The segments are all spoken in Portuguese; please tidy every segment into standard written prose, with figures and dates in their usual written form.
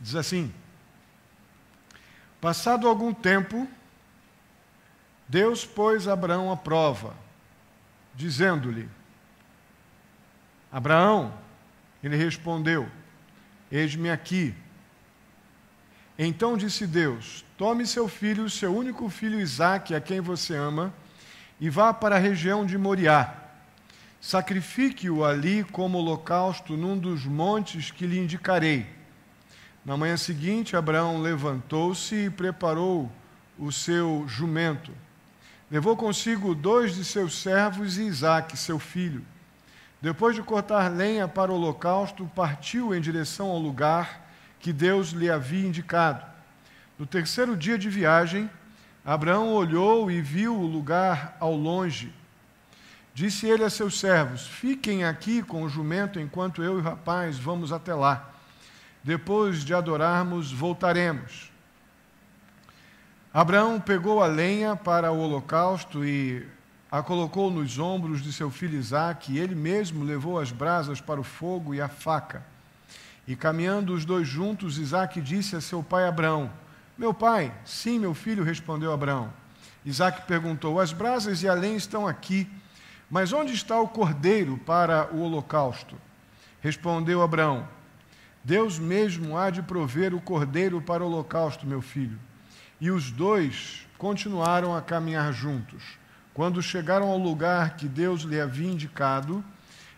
Diz assim: passado algum tempo, Deus pôs Abraão à prova, dizendo-lhe: Abraão, ele respondeu: eis-me aqui. Então disse Deus: tome seu filho, seu único filho Isaque, a quem você ama, e vá para a região de Moriá. Sacrifique-o ali como holocausto num dos montes que lhe indicarei. Na manhã seguinte, Abraão levantou-se e preparou o seu jumento. Levou consigo 2 de seus servos e Isaque, seu filho. Depois de cortar lenha para o holocausto, partiu em direção ao lugar que Deus lhe havia indicado. No terceiro dia de viagem, Abraão olhou e viu o lugar ao longe. Disse ele a seus servos: fiquem aqui com o jumento enquanto eu e o rapaz vamos até lá. Depois de adorarmos, voltaremos. Abraão pegou a lenha para o holocausto e a colocou nos ombros de seu filho Isaque, e ele mesmo levou as brasas para o fogo e a faca. E caminhando os dois juntos, Isaque disse a seu pai Abraão: meu pai? Sim, meu filho, respondeu Abraão. Isaque perguntou: as brasas e a lenha estão aqui, mas onde está o cordeiro para o holocausto? Respondeu Abraão: Deus mesmo há de prover o cordeiro para o holocausto, meu filho. E os dois continuaram a caminhar juntos. Quando chegaram ao lugar que Deus lhe havia indicado,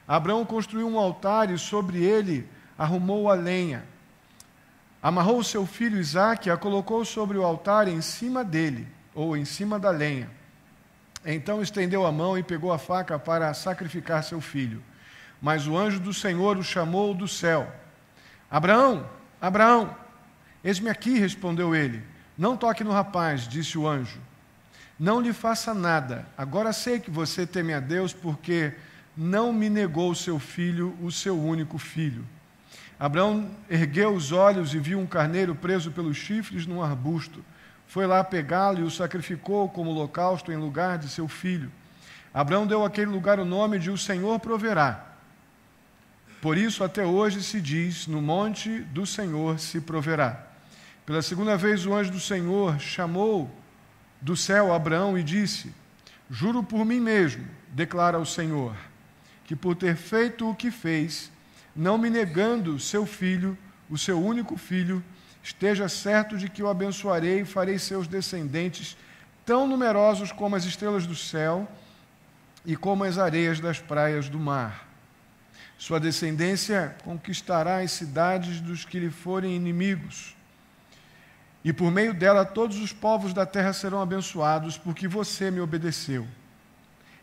Abraão construiu um altar e sobre ele arrumou a lenha. Amarrou seu filho Isaque e a colocou sobre o altar em cima dele, ou em cima da lenha. Então estendeu a mão e pegou a faca para sacrificar seu filho. Mas o anjo do Senhor o chamou do céu. Abraão, Abraão, eis-me aqui, respondeu ele. Não toque no rapaz, disse o anjo. Não lhe faça nada. Agora sei que você teme a Deus, porque não me negou seu filho, o seu único filho. Abraão ergueu os olhos e viu um carneiro preso pelos chifres num arbusto. Foi lá pegá-lo e o sacrificou como holocausto em lugar de seu filho. Abraão deu àquele lugar o nome de O Senhor Proverá. Por isso, até hoje se diz: no monte do Senhor se proverá. Pela segunda vez, o anjo do Senhor chamou do céu Abraão e disse: juro por mim mesmo, declara o Senhor, que por ter feito o que fez, não me negando seu filho, o seu único filho, esteja certo de que o abençoarei e farei seus descendentes tão numerosos como as estrelas do céu e como as areias das praias do mar. Sua descendência conquistará as cidades dos que lhe forem inimigos, e por meio dela todos os povos da terra serão abençoados, porque você me obedeceu.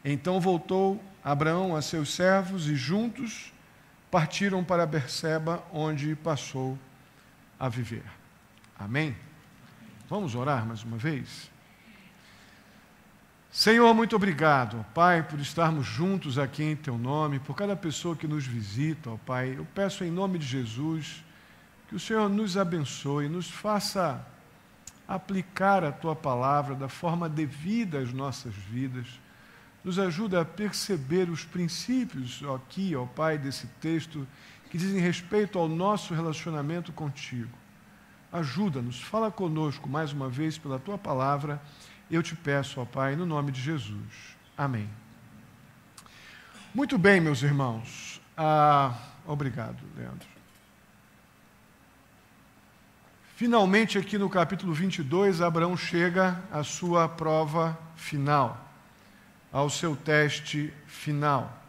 Então voltou Abraão a seus servos e juntos partiram para Berseba, onde passou a viver. Amém? Vamos orar mais uma vez? Senhor, muito obrigado, ó Pai, por estarmos juntos aqui em Teu nome, por cada pessoa que nos visita, ó Pai. Eu peço em nome de Jesus que o Senhor nos abençoe, nos faça aplicar a Tua palavra da forma devida às nossas vidas. Nos ajuda a perceber os princípios aqui, ó Pai, desse texto, que dizem respeito ao nosso relacionamento contigo. Ajuda-nos, fala conosco mais uma vez pela Tua palavra. Eu te peço, ó Pai, no nome de Jesus. Amém. Muito bem, meus irmãos. Obrigado, Leandro. Finalmente, aqui no capítulo 22, Abraão chega à sua prova final, ao seu teste final.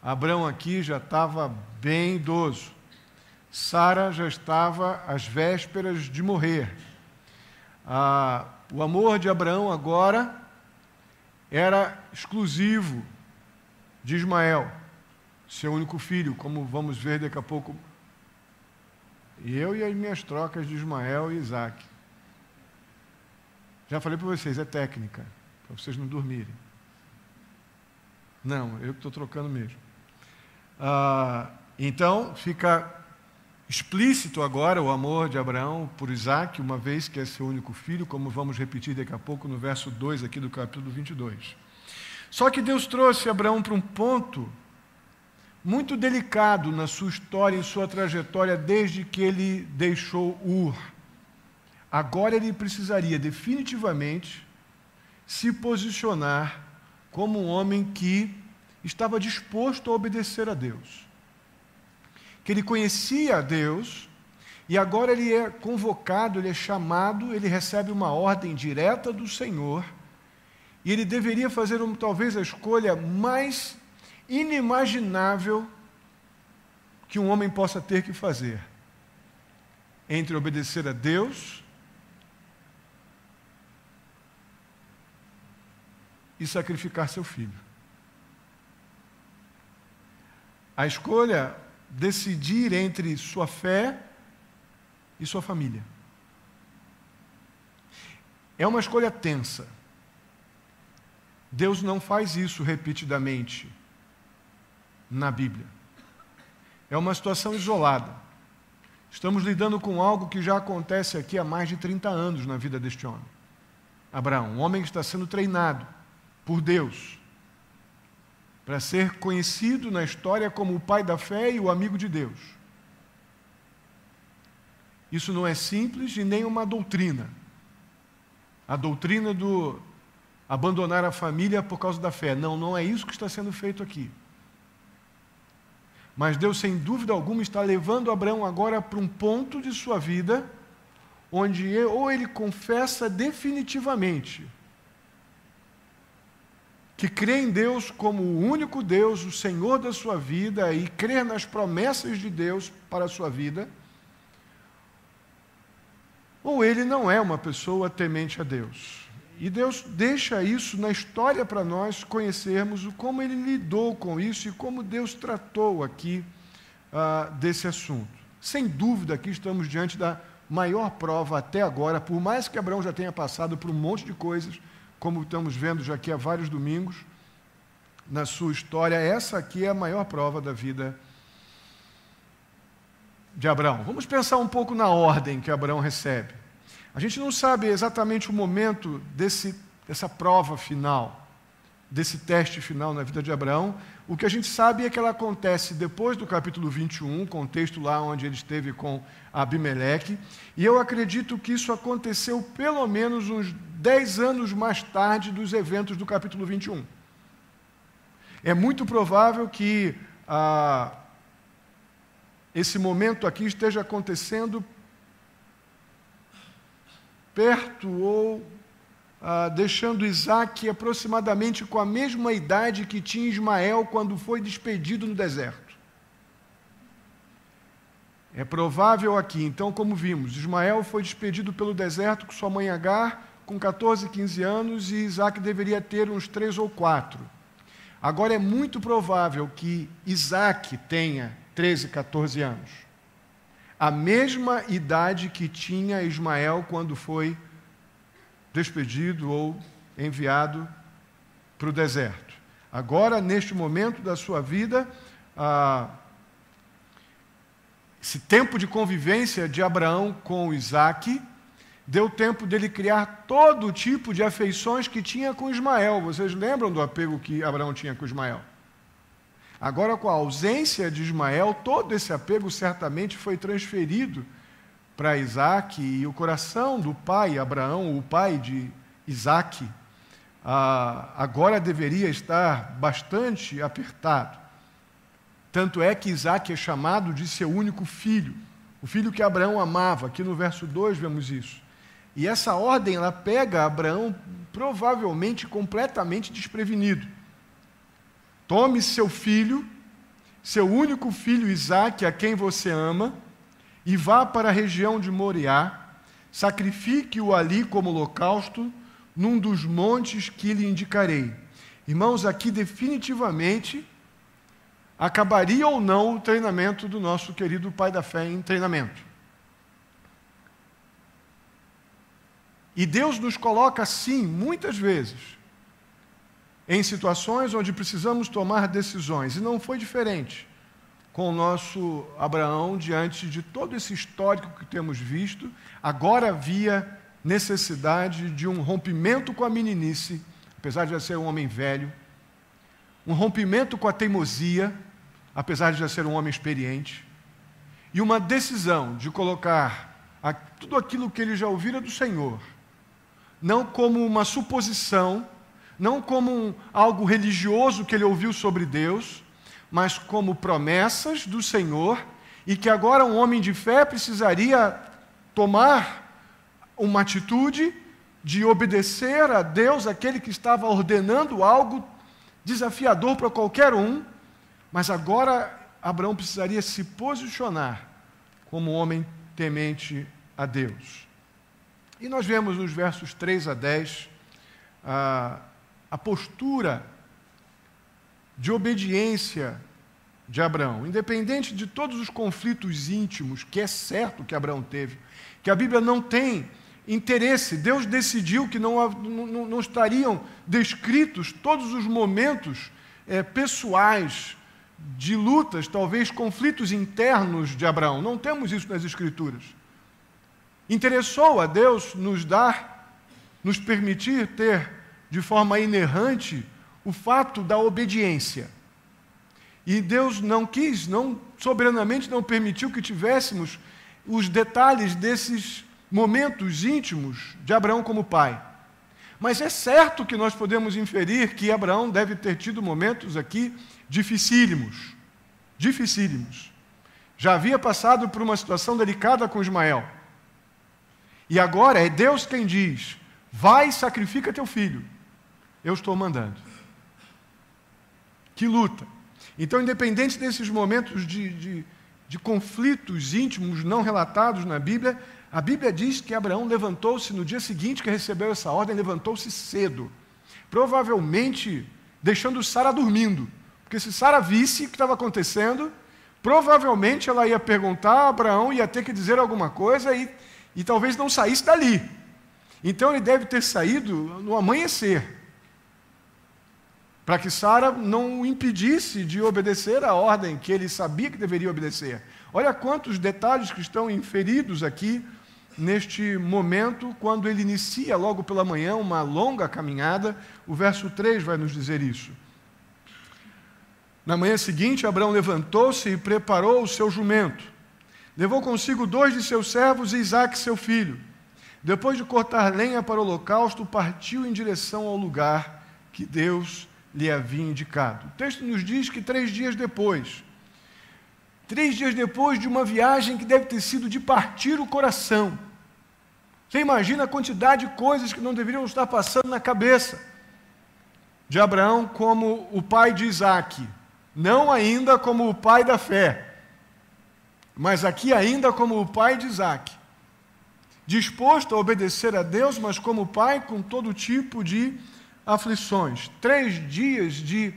Abraão aqui já estava bem idoso. Sara já estava às vésperas de morrer. O amor de Abraão agora era exclusivo de Ismael, seu único filho, como vamos ver daqui a pouco. E eu e as minhas trocas de Ismael e Isaque. Já falei para vocês, é técnica, para vocês não dormirem. Não, eu estou trocando mesmo. Então, fica explícito agora o amor de Abraão por Isaque, uma vez que é seu único filho, como vamos repetir daqui a pouco no verso 2 aqui do capítulo 22. Só que Deus trouxe Abraão para um ponto muito delicado na sua história e sua trajetória desde que ele deixou Ur. Agora ele precisaria definitivamente se posicionar como um homem que estava disposto a obedecer a Deus. Que ele conhecia a Deus e agora ele é convocado, ele é chamado, ele recebe uma ordem direta do Senhor e ele deveria fazer talvez a escolha mais inimaginável que um homem possa ter que fazer entre obedecer a Deus e sacrificar seu filho. A escolha decidir entre sua fé e sua família. É uma escolha tensa. Deus não faz isso repetidamente na Bíblia. É uma situação isolada. Estamos lidando com algo que já acontece aqui há mais de 30 anos na vida deste homem. Abraão, um homem que está sendo treinado por Deus para ser conhecido na história como o pai da fé e o amigo de Deus. Isso não é simples e nem uma doutrina. A doutrina do abandonar a família por causa da fé. Não, não é isso que está sendo feito aqui. Mas Deus, sem dúvida alguma, está levando Abraão agora para um ponto de sua vida onde ou ele confessa definitivamente que crê em Deus como o único Deus, o Senhor da sua vida, e crer nas promessas de Deus para a sua vida, ou ele não é uma pessoa temente a Deus. E Deus deixa isso na história para nós conhecermos como ele lidou com isso e como Deus tratou aqui desse assunto. Sem dúvida, aqui estamos diante da maior prova até agora, por mais que Abraão já tenha passado por um monte de coisas, como estamos vendo já aqui há vários domingos, na sua história, essa aqui é a maior prova da vida de Abraão. Vamos pensar um pouco na ordem que Abraão recebe. A gente não sabe exatamente o momento dessa prova final, desse teste final na vida de Abraão. O que a gente sabe é que ela acontece depois do capítulo 21, contexto lá onde ele esteve com Abimeleque, e eu acredito que isso aconteceu pelo menos uns 10 anos mais tarde dos eventos do capítulo 21. É muito provável que esse momento aqui esteja acontecendo perto ou deixando Isaac aproximadamente com a mesma idade que tinha Ismael quando foi despedido no deserto. É provável aqui, então, como vimos, Ismael foi despedido pelo deserto com sua mãe Agar, com 14, 15 anos, e Isaac deveria ter uns 3 ou 4. Agora é muito provável que Isaac tenha 13, 14 anos. A mesma idade que tinha Ismael quando foi despedido ou enviado para o deserto. Agora, neste momento da sua vida, esse tempo de convivência de Abraão com Isaac deu tempo dele criar todo tipo de afeições que tinha com Ismael. Vocês lembram do apego que Abraão tinha com Ismael? Agora, com a ausência de Ismael, todo esse apego certamente foi transferido para Isaac, e o coração do pai, Abraão, o pai de Isaac, agora deveria estar bastante apertado. Tanto é que Isaac é chamado de seu único filho, o filho que Abraão amava. Aqui no verso 2 vemos isso. E essa ordem, ela pega Abraão provavelmente completamente desprevenido. Tome seu filho, seu único filho Isaque, a quem você ama, e vá para a região de Moriá, sacrifique-o ali como holocausto, num dos montes que lhe indicarei. Irmãos, aqui definitivamente acabaria ou não o treinamento do nosso querido pai da fé em treinamento. E Deus nos coloca assim, muitas vezes, em situações onde precisamos tomar decisões. E não foi diferente com o nosso Abraão, diante de todo esse histórico que temos visto. Agora havia necessidade de um rompimento com a meninice, apesar de já ser um homem velho, um rompimento com a teimosia. apesar de já ser um homem experiente, e uma decisão de colocar tudo aquilo que ele já ouvira do Senhor, não como uma suposição, não como algo religioso que ele ouviu sobre Deus, mas como promessas do Senhor, e que agora um homem de fé precisaria tomar uma atitude de obedecer a Deus, aquele que estava ordenando algo desafiador para qualquer um, mas agora Abraão precisaria se posicionar como homem temente a Deus. E nós vemos nos versos 3 a 10 a postura de obediência de Abraão, independente de todos os conflitos íntimos, que é certo que Abraão teve, que a Bíblia não tem interesse. Deus decidiu que não estariam descritos todos os momentos pessoais, de lutas, talvez conflitos internos de Abraão. Não temos isso nas Escrituras. Interessou a Deus nos permitir ter, de forma inerrante, o fato da obediência. E Deus soberanamente não permitiu que tivéssemos os detalhes desses momentos íntimos de Abraão como pai. Mas é certo que nós podemos inferir que Abraão deve ter tido momentos aqui dificílimos. Já havia passado por uma situação delicada com Ismael. E agora é Deus quem diz: vai e sacrifica teu filho. Eu estou mandando. Que luta. Então, independente desses momentos de conflitos íntimos não relatados na Bíblia, a Bíblia diz que Abraão levantou-se no dia seguinte que recebeu essa ordem, levantou-se cedo. Provavelmente deixando Sara dormindo. Porque se Sara visse o que estava acontecendo, provavelmente ela ia perguntar a Abraão, ia ter que dizer alguma coisa e talvez não saísse dali. Então ele deve ter saído no amanhecer, para que Sara não o impedisse de obedecer a ordem que ele sabia que deveria obedecer. Olha quantos detalhes que estão inferidos aqui neste momento, quando ele inicia logo pela manhã uma longa caminhada. O verso 3 vai nos dizer isso. Na manhã seguinte, Abraão levantou-se e preparou o seu jumento. Levou consigo 2 de seus servos e Isaque, seu filho. Depois de cortar lenha para o holocausto, partiu em direção ao lugar que Deus lhe havia indicado. O texto nos diz que 3 dias depois de uma viagem que deve ter sido de partir o coração. Você imagina a quantidade de coisas que não deveriam estar passando na cabeça de Abraão como o pai de Isaque. Não ainda como o pai da fé, mas aqui ainda como o pai de Isaque. Disposto a obedecer a Deus, mas como pai com todo tipo de aflições. 3 dias de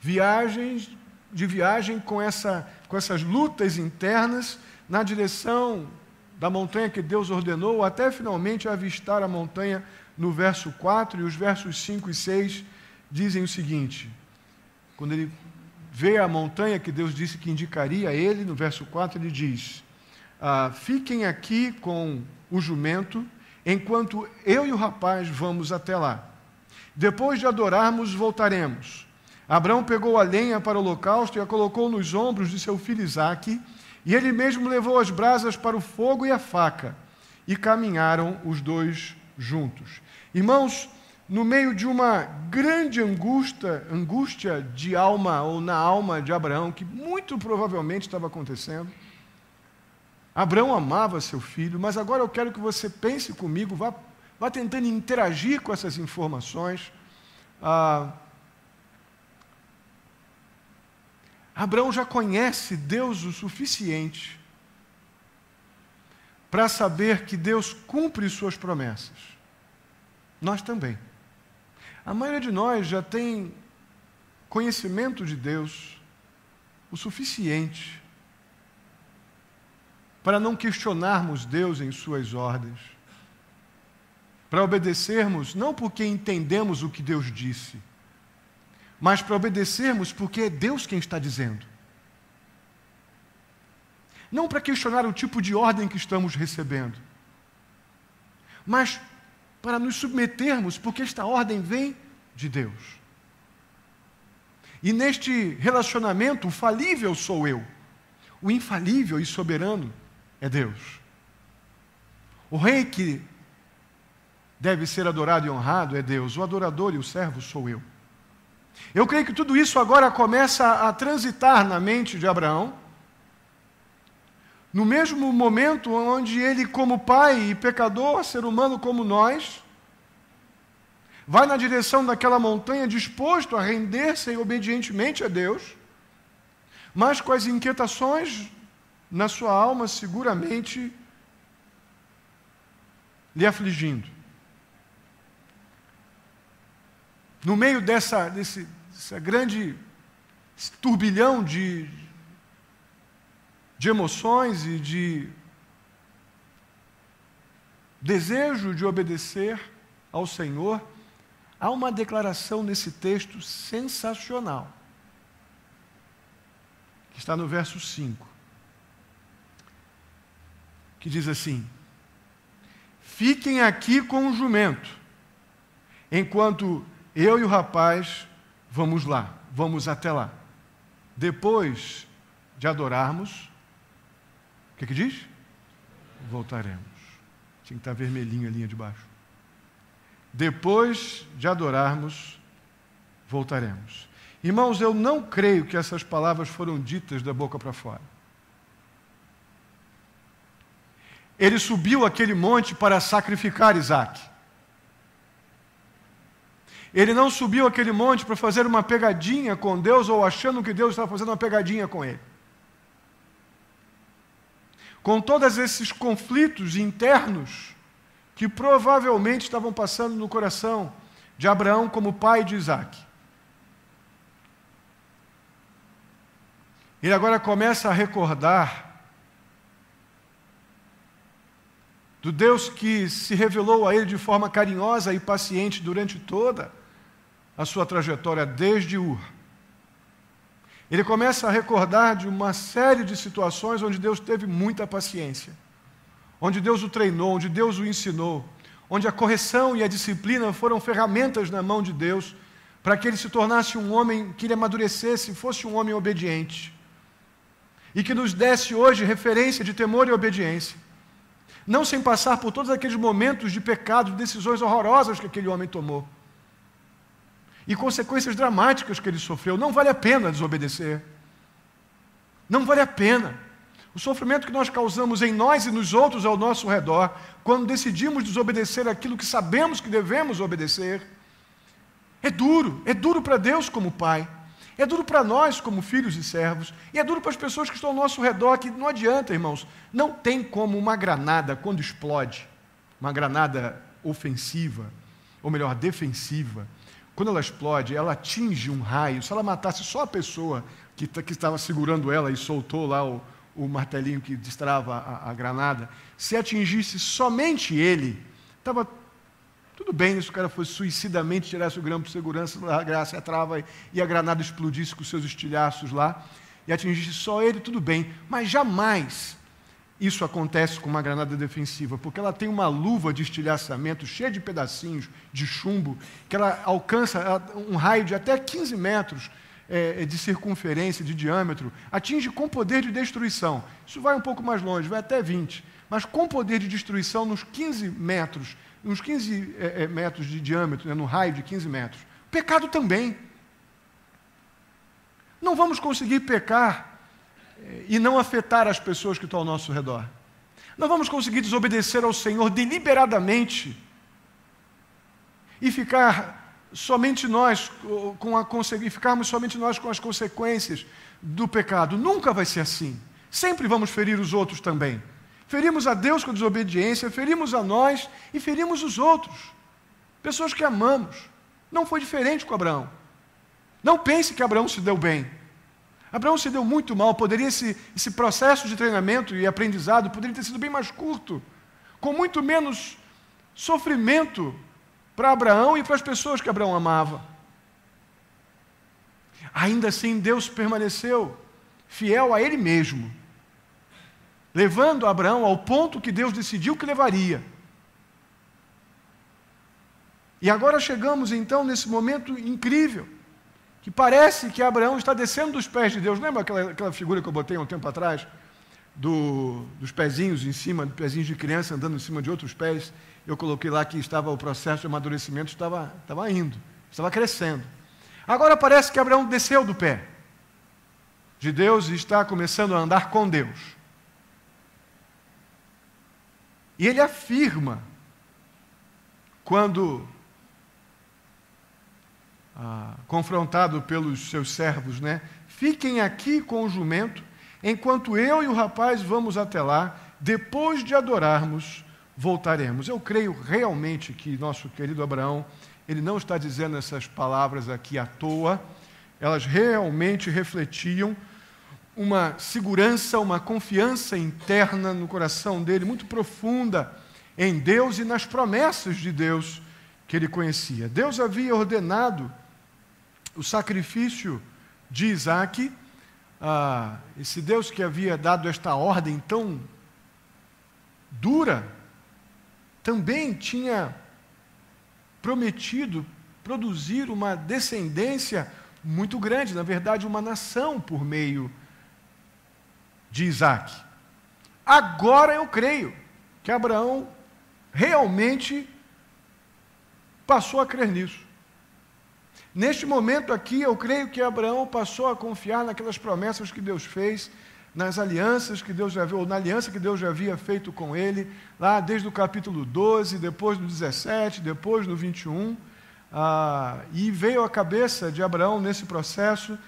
viagem com essas lutas internas na direção da montanha que Deus ordenou, até finalmente avistar a montanha no verso 4, e os versos 5 e 6 dizem o seguinte: quando ele vê a montanha que Deus disse que indicaria a ele, no verso 4 ele diz: fiquem aqui com o jumento, enquanto eu e o rapaz vamos até lá. Depois de adorarmos, voltaremos. Abraão pegou a lenha para o holocausto e a colocou nos ombros de seu filho Isaque, e ele mesmo levou as brasas para o fogo e a faca, e caminharam os 2 juntos. Irmãos, no meio de uma grande angústia de alma, ou na alma de Abraão, que muito provavelmente estava acontecendo, Abraão amava seu filho, mas agora eu quero que você pense comigo, vá tentando interagir com essas informações. Abraão já conhece Deus o suficiente para saber que Deus cumpre suas promessas. Nós também. A maioria de nós já tem conhecimento de Deus o suficiente para não questionarmos Deus em suas ordens, para obedecermos não porque entendemos o que Deus disse, mas para obedecermos porque é Deus quem está dizendo. Não para questionar o tipo de ordem que estamos recebendo, mas para nos submetermos porque esta ordem vem de Deus. E neste relacionamento, o falível sou eu. O infalível e soberano é Deus. O rei que deve ser adorado e honrado é Deus. O adorador e o servo sou eu. Eu creio que tudo isso agora começa a transitar na mente de Abraão, no mesmo momento onde ele, como pai e pecador, ser humano como nós, vai na direção daquela montanha disposto a render-se obedientemente a Deus, mas com as inquietações na sua alma seguramente lhe afligindo. No meio dessa grande turbilhão de emoções e de desejo de obedecer ao Senhor, há uma declaração nesse texto sensacional, que está no verso 5, que diz assim: fiquem aqui com o jumento, enquanto eu e o rapaz vamos lá, vamos até lá. Depois de adorarmos, o que diz? Voltaremos. Tinha que estar vermelhinho a linha de baixo. Depois de adorarmos, voltaremos. Irmãos, eu não creio que essas palavras foram ditas da boca para fora. Ele subiu aquele monte para sacrificar Isaque. Ele não subiu aquele monte para fazer uma pegadinha com Deus ou achando que Deus estava fazendo uma pegadinha com ele. Com todos esses conflitos internos que provavelmente estavam passando no coração de Abraão como pai de Isaque. Ele agora começa a recordar do Deus que se revelou a ele de forma carinhosa e paciente durante toda a sua trajetória desde Ur. Ele começa a recordar de uma série de situações onde Deus teve muita paciência, onde Deus o treinou, onde Deus o ensinou, onde a correção e a disciplina foram ferramentas na mão de Deus para que ele se tornasse um homem, que ele amadurecesse, fosse um homem obediente, e que nos desse hoje referência de temor e obediência, não sem passar por todos aqueles momentos de pecado, de decisões horrorosas que aquele homem tomou, e consequências dramáticas que ele sofreu. Não vale a pena desobedecer. Não vale a pena. O sofrimento que nós causamos em nós e nos outros ao nosso redor, quando decidimos desobedecer aquilo que sabemos que devemos obedecer, é duro para Deus como Pai, é duro para nós como filhos e servos, e é duro para as pessoas que estão ao nosso redor, que não adianta, irmãos, não tem como uma granada, quando explode, uma granada ofensiva, ou melhor, defensiva, quando ela explode, ela atinge um raio. Se ela matasse só a pessoa que estava segurando ela e soltou lá o martelinho que destrava a granada, se atingisse somente ele, estava tudo bem se o cara fosse suicidamente, tirasse o grampo de segurança, largasse a trava e a granada explodisse com seus estilhaços lá, e atingisse só ele, tudo bem. Mas jamais isso acontece com uma granada defensiva, porque ela tem uma luva de estilhaçamento cheia de pedacinhos de chumbo, que ela alcança um raio de até 15 metros de circunferência, de diâmetro, atinge com poder de destruição. Isso vai um pouco mais longe, vai até 20, mas com poder de destruição nos 15 metros, metros de diâmetro, né, no raio de 15 metros. Pecado também. Não vamos conseguir pecar e não afetar as pessoas que estão ao nosso redor. Não vamos conseguir desobedecer ao Senhor deliberadamente e ficar somente nós ficarmos somente nós com as consequências do pecado. Nunca vai ser assim. Sempre vamos ferir os outros também. Ferimos a Deus com desobediência, ferimos a nós e ferimos os outros. Pessoas que amamos. Não foi diferente com Abraão. Não pense que Abraão se deu bem. Abraão se deu muito mal. Poderia esse processo de treinamento e aprendizado poderia ter sido bem mais curto, com muito menos sofrimento para Abraão e para as pessoas que Abraão amava. Ainda assim, Deus permaneceu fiel a Ele mesmo, levando Abraão ao ponto que Deus decidiu que levaria. E agora chegamos então nesse momento incrível, que parece que Abraão está descendo dos pés de Deus. Lembra aquela figura que eu botei há um tempo atrás? Dos pezinhos em cima, pezinhos de criança andando em cima de outros pés. Eu coloquei lá que estava o processo de amadurecimento, estava indo, estava crescendo. Agora parece que Abraão desceu do pé de Deus e está começando a andar com Deus. E ele afirma, quando confrontado pelos seus servos, né? Fiquem aqui com o jumento, enquanto eu e o rapaz vamos até lá, depois de adorarmos, voltaremos. Eu creio realmente que nosso querido Abraão, ele não está dizendo essas palavras aqui à toa, elas realmente refletiam uma segurança, uma confiança interna no coração dele, muito profunda em Deus e nas promessas de Deus que ele conhecia. Deus havia ordenado o sacrifício de Isaque, esse Deus que havia dado esta ordem tão dura, também tinha prometido produzir uma descendência muito grande, na verdade, uma nação por meio de Isaque. Agora eu creio que Abraão realmente passou a crer nisso. Neste momento aqui, eu creio que Abraão passou a confiar naquelas promessas que Deus fez, nas alianças que Deus já viu, ou na aliança que Deus já havia feito com ele, lá desde o capítulo 12, depois no 17, depois no 21, e veio à cabeça de Abraão nesse processo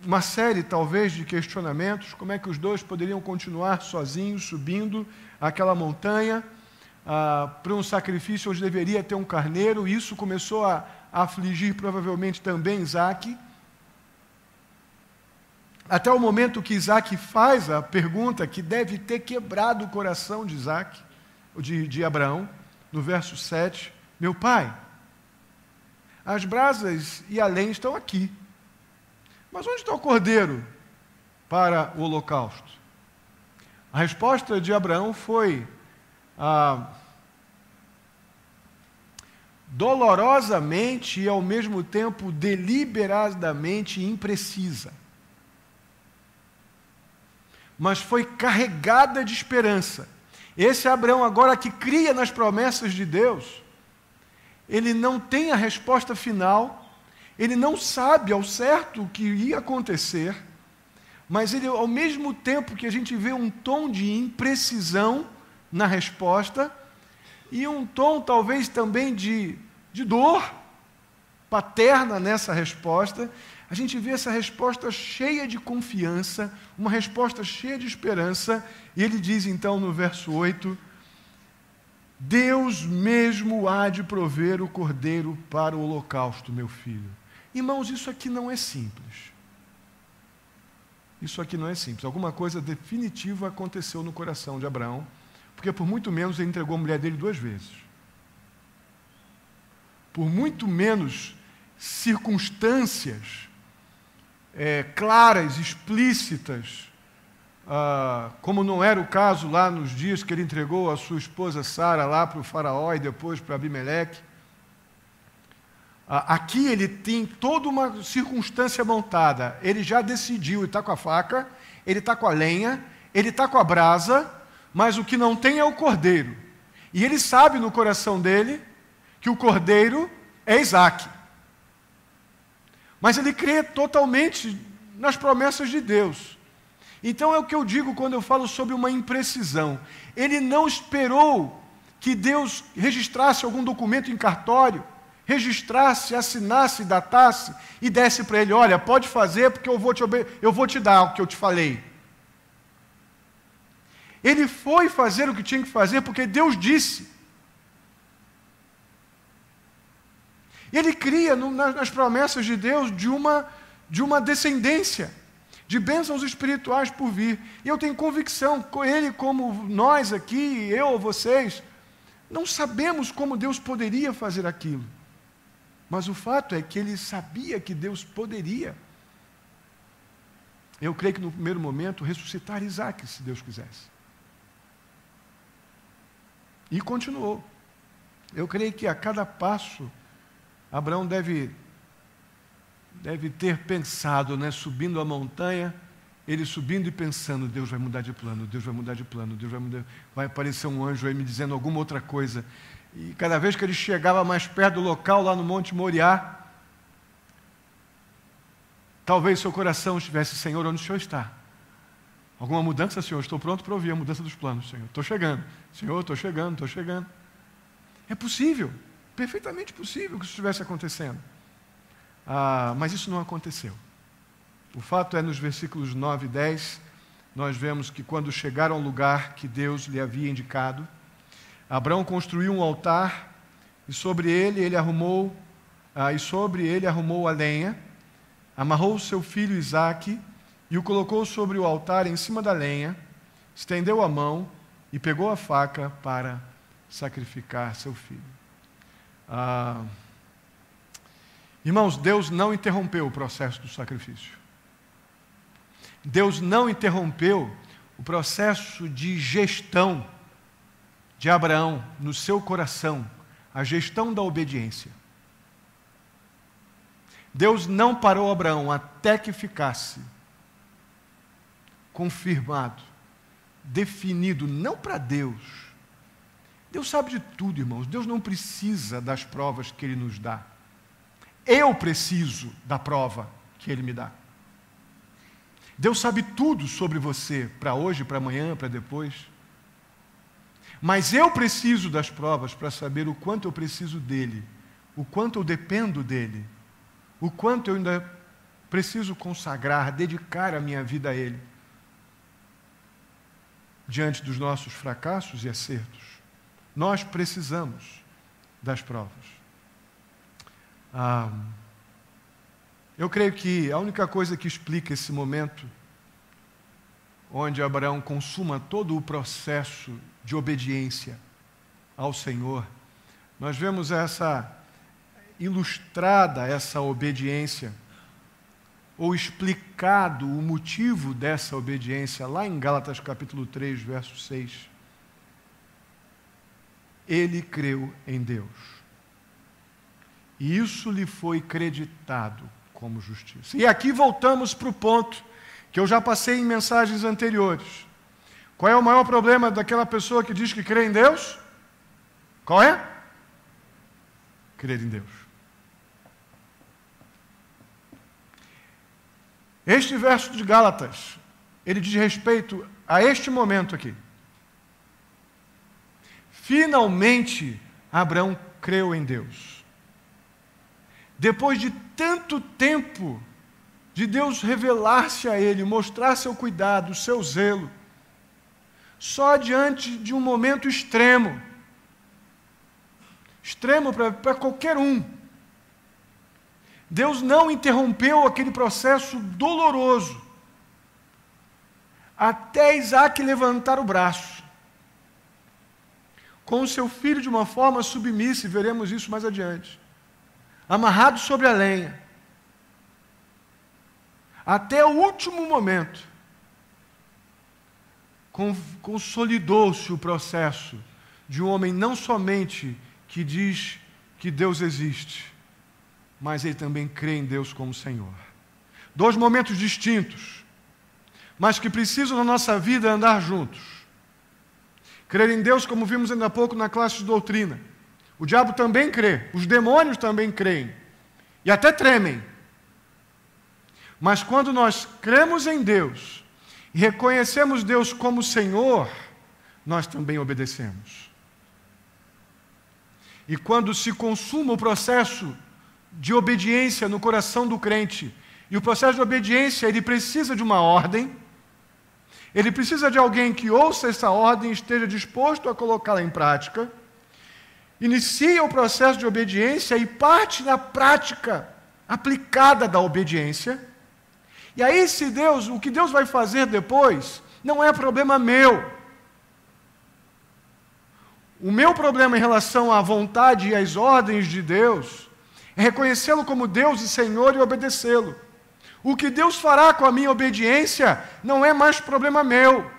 uma série, talvez, de questionamentos, como é que os dois poderiam continuar sozinhos, subindo aquela montanha, para um sacrifício onde deveria ter um carneiro. Isso começou a afligir provavelmente também Isaque, até o momento que Isaque faz a pergunta que deve ter quebrado o coração de Isaque, de Abraão, no verso 7, meu pai, as brasas e a lenha estão aqui, mas onde está o cordeiro para o holocausto? A resposta de Abraão foi dolorosamente e ao mesmo tempo deliberadamente imprecisa, mas foi carregada de esperança. Esse Abraão agora que cria nas promessas de Deus, ele não tem a resposta final, ele não sabe ao certo o que ia acontecer, mas ele, ao mesmo tempo que a gente vê um tom de imprecisão na resposta, e um tom talvez também de dor paterna nessa resposta, a gente vê essa resposta cheia de confiança, uma resposta cheia de esperança, e ele diz então no verso 8, Deus mesmo há de prover o cordeiro para o holocausto, meu filho. Irmãos, isso aqui não é simples. Isso aqui não é simples. Alguma coisa definitiva aconteceu no coração de Abraão, porque por muito menos ele entregou a mulher dele 2 vezes. Por muito menos circunstâncias claras, explícitas, como não era o caso lá nos dias que ele entregou a sua esposa Sara lá para o faraó e depois para Abimeleque. Aqui ele tem toda uma circunstância montada. Ele já decidiu, ele está com a faca, ele está com a lenha, ele está com a brasa, mas o que não tem é o cordeiro. E ele sabe no coração dele que o cordeiro é Isaque. Mas ele crê totalmente nas promessas de Deus. Então é o que eu digo quando eu falo sobre uma imprecisão. Ele não esperou que Deus registrasse algum documento em cartório, registrasse, assinasse, datasse e desse para ele, olha, pode fazer porque eu vou te dar o que eu te falei. Ele foi fazer o que tinha que fazer porque Deus disse. Ele cria nas promessas de Deus de uma descendência, de bênçãos espirituais por vir. E eu tenho convicção, ele como nós aqui, eu ou vocês, não sabemos como Deus poderia fazer aquilo. Mas o fato é que ele sabia que Deus poderia. Eu creio que no primeiro momento ressuscitar Isaque, se Deus quisesse. E continuou. Eu creio que a cada passo Abraão deve ter pensado, né, subindo a montanha, ele subindo e pensando, Deus vai mudar de plano, Deus vai mudar de plano, Deus vai mudar, vai aparecer um anjo aí me dizendo alguma outra coisa. E cada vez que ele chegava mais perto do local, lá no Monte Moriá, talvez seu coração estivesse, Senhor, onde o Senhor está? Alguma mudança, Senhor? Estou pronto para ouvir a mudança dos planos, Senhor. Estou chegando. Senhor, estou chegando, estou chegando. É possível, perfeitamente possível que isso estivesse acontecendo. Mas isso não aconteceu. O fato é, nos versículos 9 e 10, nós vemos que quando chegaram ao lugar que Deus lhe havia indicado, Abraão construiu um altar e sobre ele arrumou a lenha, amarrou seu filho Isaque e o colocou sobre o altar em cima da lenha, estendeu a mão e pegou a faca para sacrificar seu filho. Irmãos, Deus não interrompeu o processo do sacrifício. Deus não interrompeu o processo de gestão de Abraão no seu coração, a gestão da obediência. Deus não parou Abraão até que ficasse confirmado, definido, não para Deus. Deus sabe de tudo, irmãos. Deus não precisa das provas que Ele nos dá. Eu preciso da prova que Ele me dá. Deus sabe tudo sobre você, para hoje, para amanhã, para depois. Mas eu preciso das provas para saber o quanto eu preciso dEle, o quanto eu dependo dEle, o quanto eu ainda preciso consagrar, dedicar a minha vida a Ele. Diante dos nossos fracassos e acertos, nós precisamos das provas. Eu creio que a única coisa que explica esse momento onde Abraão consuma todo o processo de obediência ao Senhor, nós vemos ilustrada essa obediência, ou explicado o motivo dessa obediência, lá em Gálatas capítulo 3, verso 6. Ele creu em Deus, e isso lhe foi creditado como justiça. E aqui voltamos para o ponto que eu já passei em mensagens anteriores. Qual é o maior problema daquela pessoa que diz que crê em Deus? Qual é? Crer em Deus. Este verso de Gálatas, ele diz respeito a este momento aqui. Finalmente, Abraão creu em Deus. Depois de tanto tempo de Deus revelar-se a ele, mostrar seu cuidado, seu zelo, só diante de um momento extremo para qualquer um, Deus não interrompeu aquele processo doloroso até Isaque levantar o braço com o seu filho de uma forma submissa, e veremos isso mais adiante, amarrado sobre a lenha, até o último momento, consolidou-se o processo de um homem não somente que diz que Deus existe, mas ele também crê em Deus como Senhor. Dois momentos distintos, mas que precisam na nossa vida andar juntos. Crer em Deus, como vimos ainda há pouco na classe de doutrina. O diabo também crê, os demônios também creem, e até tremem. Mas quando nós cremos em Deus e reconhecemos Deus como Senhor, nós também obedecemos. E quando se consuma o processo de obediência no coração do crente, e o processo de obediência, ele precisa de uma ordem, ele precisa de alguém que ouça essa ordem e esteja disposto a colocá-la em prática, inicia o processo de obediência e parte na prática aplicada da obediência. E aí, o que Deus vai fazer depois, não é problema meu. O meu problema em relação à vontade e às ordens de Deus é reconhecê-lo como Deus e Senhor e obedecê-lo. O que Deus fará com a minha obediência não é mais problema meu.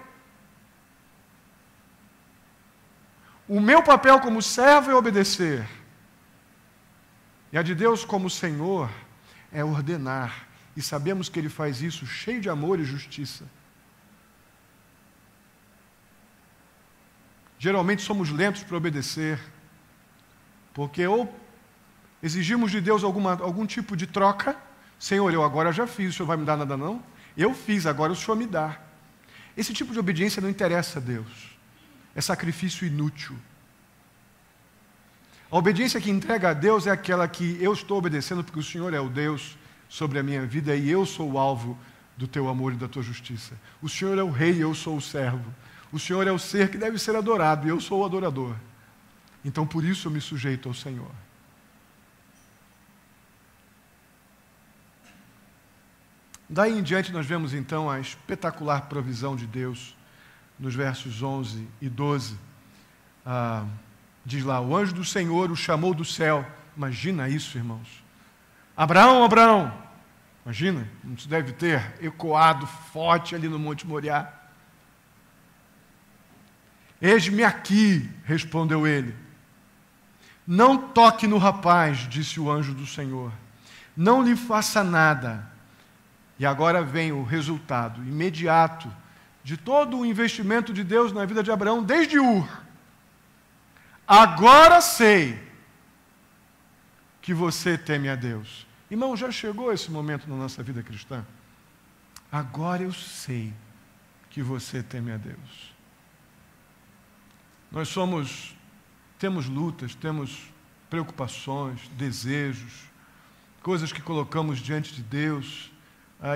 O meu papel como servo é obedecer. E a de Deus como Senhor é ordenar. E sabemos que Ele faz isso cheio de amor e justiça. Geralmente somos lentos para obedecer, porque ou exigimos de Deus algum tipo de troca. Senhor, eu agora já fiz, o Senhor vai me dar nada não? Eu fiz, agora o Senhor me dá. Esse tipo de obediência não interessa a Deus. É sacrifício inútil. A obediência que entrega a Deus é aquela que eu estou obedecendo porque o Senhor é o Deus sobre a minha vida e eu sou o alvo do teu amor e da tua justiça. O Senhor é o rei e eu sou o servo. O Senhor é o ser que deve ser adorado e eu sou o adorador. Então por isso eu me sujeito ao Senhor. Daí em diante nós vemos então a espetacular provisão de Deus nos versos 11 e 12. Diz lá, o anjo do Senhor o chamou do céu. Imagina isso, irmãos. Abraão, Abraão. Imagina, isso deve ter ecoado forte ali no Monte Moriá. Eis-me aqui, respondeu ele. Não toque no rapaz, disse o anjo do Senhor. Não lhe faça nada. E agora vem o resultado imediato de todo o investimento de Deus na vida de Abraão, desde Ur. Agora sei que você teme a Deus. Irmão, já chegou esse momento na nossa vida cristã? Agora eu sei que você teme a Deus. Nós temos lutas, temos preocupações, desejos, coisas que colocamos diante de Deus.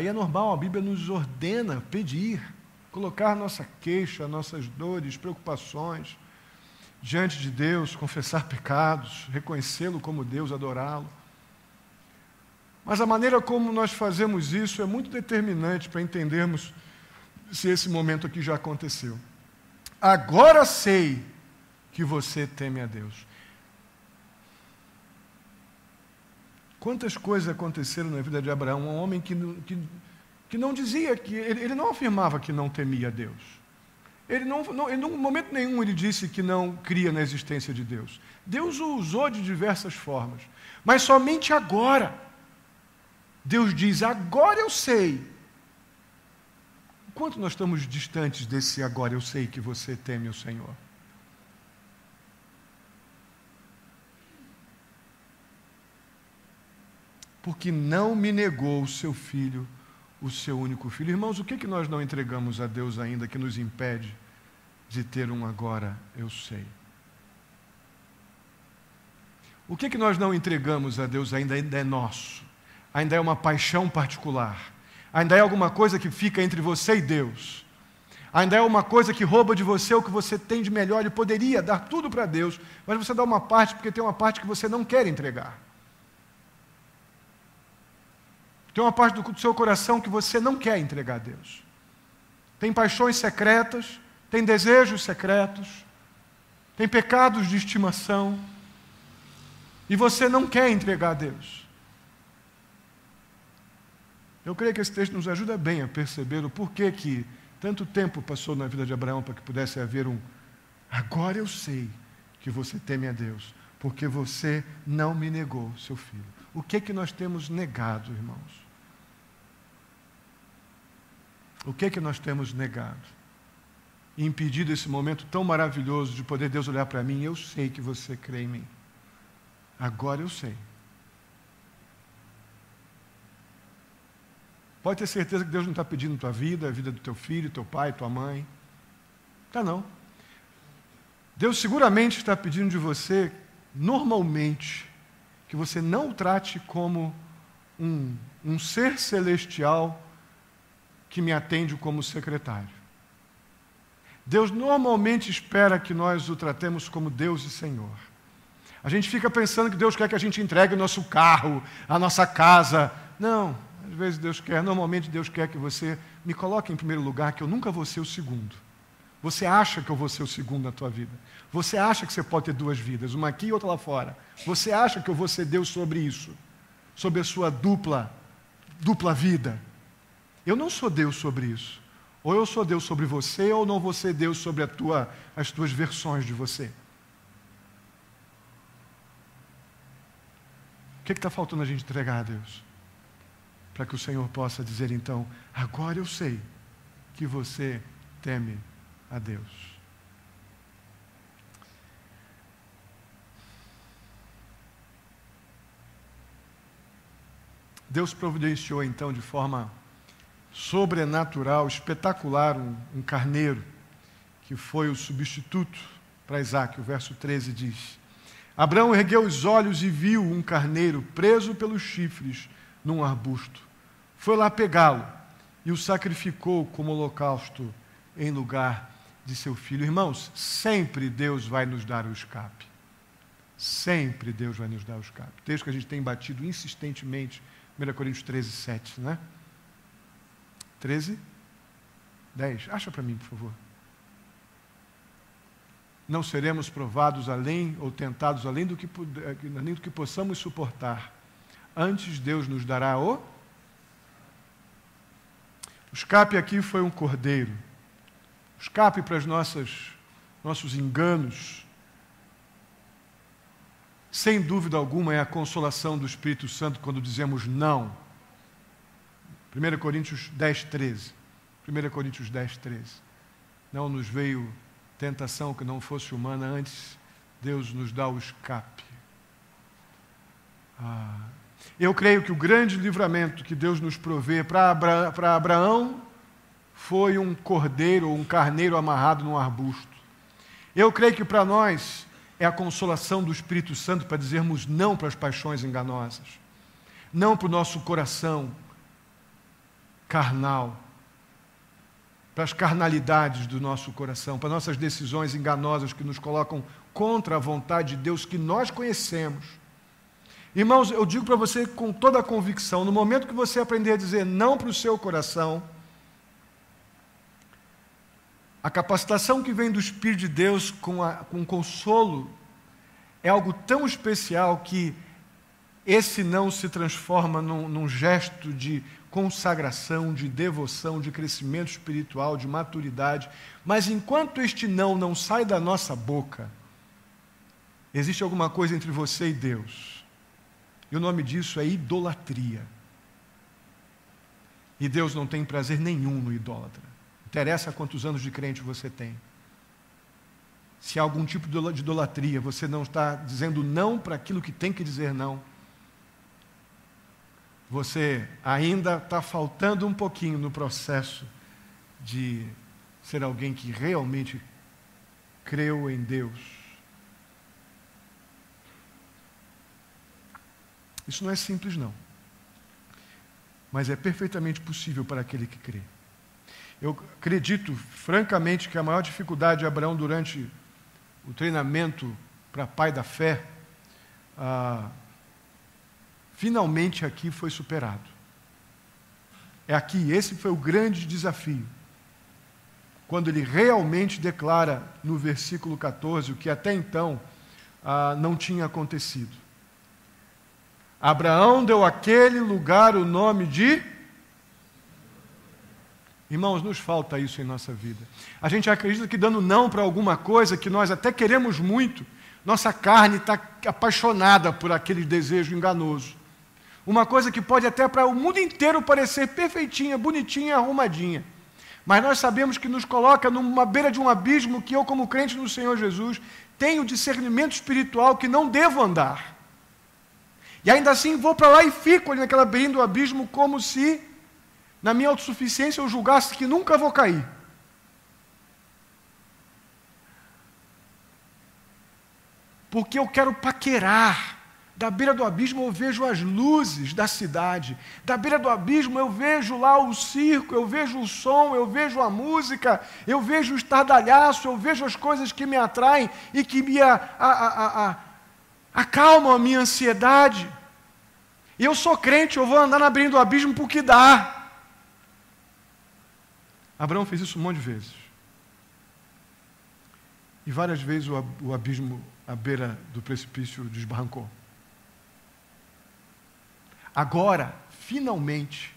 E é normal, a Bíblia nos ordena pedir, colocar nossa queixa, nossas dores, preocupações diante de Deus, confessar pecados, reconhecê-lo como Deus, adorá-lo. Mas a maneira como nós fazemos isso é muito determinante para entendermos se esse momento aqui já aconteceu. Agora sei que você teme a Deus. Quantas coisas aconteceram na vida de Abraão, um homem que não dizia, ele não afirmava que não temia a Deus. Ele em momento nenhum ele disse que não cria na existência de Deus. Deus o usou de diversas formas. Mas somente agora, Deus diz, agora eu sei. Quanto nós estamos distantes desse agora eu sei que você teme o Senhor? Porque não me negou o seu filho, o seu único filho. Irmãos, o que nós não entregamos a Deus ainda que nos impede de ter um agora eu sei? O que nós não entregamos a Deus ainda é nosso, ainda é uma paixão particular, ainda é alguma coisa que fica entre você e Deus, ainda é uma coisa que rouba de você o que você tem de melhor e poderia dar tudo para Deus, mas você dá uma parte porque tem uma parte que você não quer entregar. Tem uma parte do seu coração que você não quer entregar a Deus. Tem paixões secretas, tem desejos secretos, tem pecados de estimação, e você não quer entregar a Deus. Eu creio que esse texto nos ajuda bem a perceber o porquê que tanto tempo passou na vida de Abraão para que pudesse haver agora eu sei que você teme a Deus, porque você não me negou seu filho. O que nós temos negado, irmãos? O que nós temos negado? E impedido esse momento tão maravilhoso de poder Deus olhar para mim, eu sei que você crê em mim. Agora eu sei. Pode ter certeza que Deus não está pedindo tua vida, a vida do teu filho, teu pai, tua mãe. Tá não. Deus seguramente está pedindo de você, normalmente, que você não o trate como um ser celestial que me atende como secretário. Deus normalmente espera que nós o tratemos como Deus e Senhor. A gente fica pensando que Deus quer que a gente entregue o nosso carro, a nossa casa. Não, às vezes normalmente Deus quer que você me coloque em primeiro lugar, que eu nunca vou ser o segundo. Você acha que eu vou ser o segundo na tua vida. Você acha que você pode ter duas vidas, uma aqui e outra lá fora. Você acha que eu vou ser Deus sobre isso, sobre a sua dupla vida. Eu não sou Deus sobre isso. Ou eu sou Deus sobre você, ou não vou ser Deus sobre as tuas versões de você. que está faltando a gente entregar a Deus? Para que o Senhor possa dizer então, agora eu sei que você teme a Deus. Deus providenciou então de forma sobrenatural, espetacular, um carneiro, que foi o substituto para Isaque. O verso 13 diz: Abraão ergueu os olhos e viu um carneiro preso pelos chifres num arbusto. Foi lá pegá-lo e o sacrificou como holocausto em lugar de seu filho. Irmãos, sempre Deus vai nos dar o escape. Sempre Deus vai nos dar o escape. Texto que a gente tem batido insistentemente, 1 Coríntios 13, 7, né? 13, 10. Acha para mim, por favor. Não seremos provados além ou tentados além do que possamos suportar. Antes Deus nos dará o escape. Aqui foi um cordeiro. O escape para os nossos enganos, sem dúvida alguma, é a consolação do Espírito Santo quando dizemos não. 1 Coríntios 10, 13. 1 Coríntios 10, 13. Não nos veio tentação que não fosse humana, antes Deus nos dá o escape. Eu creio que o grande livramento que Deus nos provê para Abraão foi um cordeiro ou um carneiro amarrado num arbusto. Eu creio que para nós é a consolação do Espírito Santo para dizermos não para as paixões enganosas, não para o nosso coração carnal, para as carnalidades do nosso coração, para nossas decisões enganosas que nos colocam contra a vontade de Deus que nós conhecemos. Irmãos, eu digo para você com toda a convicção, no momento que você aprender a dizer não para o seu coração, a capacitação que vem do Espírito de Deus com consolo é algo tão especial que esse não se transforma num gesto de consagração, de devoção, de crescimento espiritual, de maturidade. Mas enquanto este não sai da nossa boca, existe alguma coisa entre você e Deus. E o nome disso é idolatria. E Deus não tem prazer nenhum no idólatra. Interessa quantos anos de crente você tem. Se há algum tipo de idolatria, você não está dizendo não para aquilo que tem que dizer não, você ainda está faltando um pouquinho no processo de ser alguém que realmente creu em Deus. Isso não é simples, não. Mas é perfeitamente possível para aquele que crê. Eu acredito, francamente, que a maior dificuldade de Abraão durante o treinamento para pai da fé, finalmente aqui foi superado. É aqui, esse foi o grande desafio. Quando ele realmente declara no versículo 14 o que até então não tinha acontecido. Abraão deu àquele lugar o nome de... Irmãos, nos falta isso em nossa vida. A gente acredita que dando não para alguma coisa que nós até queremos muito, nossa carne está apaixonada por aquele desejo enganoso. Uma coisa que pode até para o mundo inteiro parecer perfeitinha, bonitinha, arrumadinha. Mas nós sabemos que nos coloca numa beira de um abismo que eu, como crente no Senhor Jesus, tenho discernimento espiritual que não devo andar. E ainda assim vou para lá e fico ali naquela beira do abismo como se, na minha autossuficiência, eu julgasse que nunca vou cair. Porque eu quero paquerar. Da beira do abismo eu vejo as luzes da cidade. Da beira do abismo eu vejo lá o circo, eu vejo o som, eu vejo a música, eu vejo o estardalhaço, eu vejo as coisas que me atraem e que me acalmam a minha ansiedade. E eu sou crente, eu vou andar na beira do abismo porque dá. Abraão fez isso um monte de vezes. E várias vezes o abismo à beira do precipício desbarrancou. Agora, finalmente,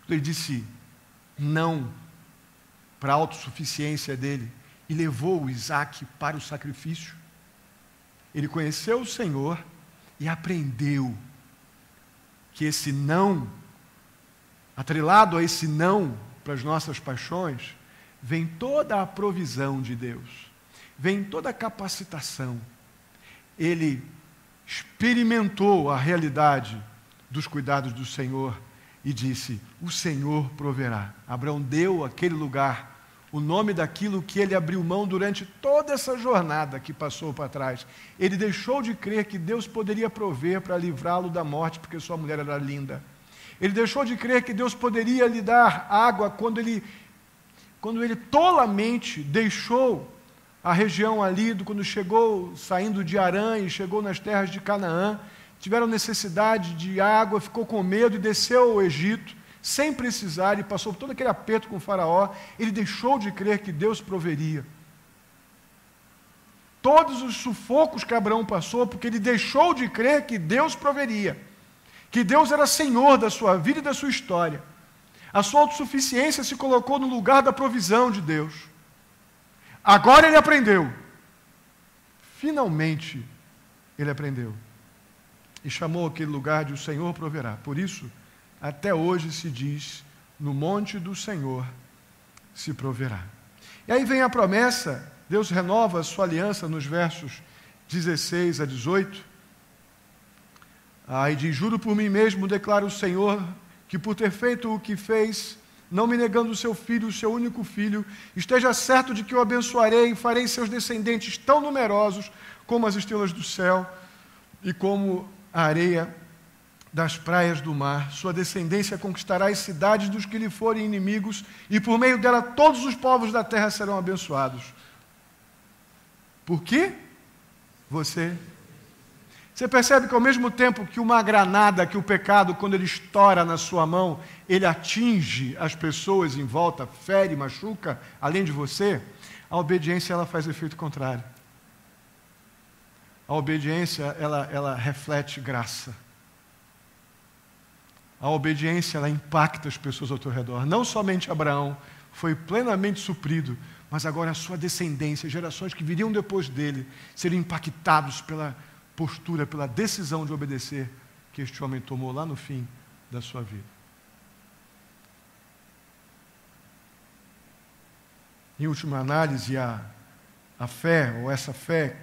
ele disse não para a autossuficiência dele e levou o Isaque para o sacrifício. Ele conheceu o Senhor e aprendeu que esse não, atrelado a esse não para as nossas paixões, vem toda a provisão de Deus, vem toda a capacitação. Ele experimentou a realidade dos cuidados do Senhor e disse: o Senhor proverá. Abraão deu àquele lugar o nome daquilo que ele abriu mão durante toda essa jornada que passou para trás. Ele deixou de crer que Deus poderia prover para livrá-lo da morte, porque sua mulher era linda. Ele deixou de crer que Deus poderia lhe dar água quando ele tolamente deixou a região ali, quando chegou, saindo de Harã e chegou nas terras de Canaã, tiveram necessidade de água, ficou com medo e desceu ao Egito, sem precisar, e passou todo aquele aperto com o faraó. Ele deixou de crer que Deus proveria. Todos os sufocos que Abraão passou, porque ele deixou de crer que Deus proveria, que Deus era Senhor da sua vida e da sua história. A sua autossuficiência se colocou no lugar da provisão de Deus. Agora ele aprendeu. Finalmente, ele aprendeu. E chamou aquele lugar de o Senhor proverá. Por isso, até hoje se diz, no monte do Senhor se proverá. E aí vem a promessa, Deus renova a sua aliança nos versos 16 a 18. Aí diz: juro por mim mesmo, declara o Senhor, que por ter feito o que fez, não me negando o seu filho, o seu único filho, esteja certo de que o abençoarei e farei seus descendentes tão numerosos como as estrelas do céu e como a areia das praias do mar. Sua descendência conquistará as cidades dos que lhe forem inimigos, e por meio dela todos os povos da terra serão abençoados. Por quê? Você percebe que ao mesmo tempo que uma granada, que o pecado, quando ele estoura na sua mão, ele atinge as pessoas em volta, fere, machuca, além de você, a obediência ela faz efeito contrário. A obediência ela reflete graça. A obediência ela impacta as pessoas ao teu redor. Não somente Abraão foi plenamente suprido, mas agora a sua descendência, gerações que viriam depois dele, seriam impactados pela postura, pela decisão de obedecer que este homem tomou lá no fim da sua vida. Em última análise, a fé, ou essa fé,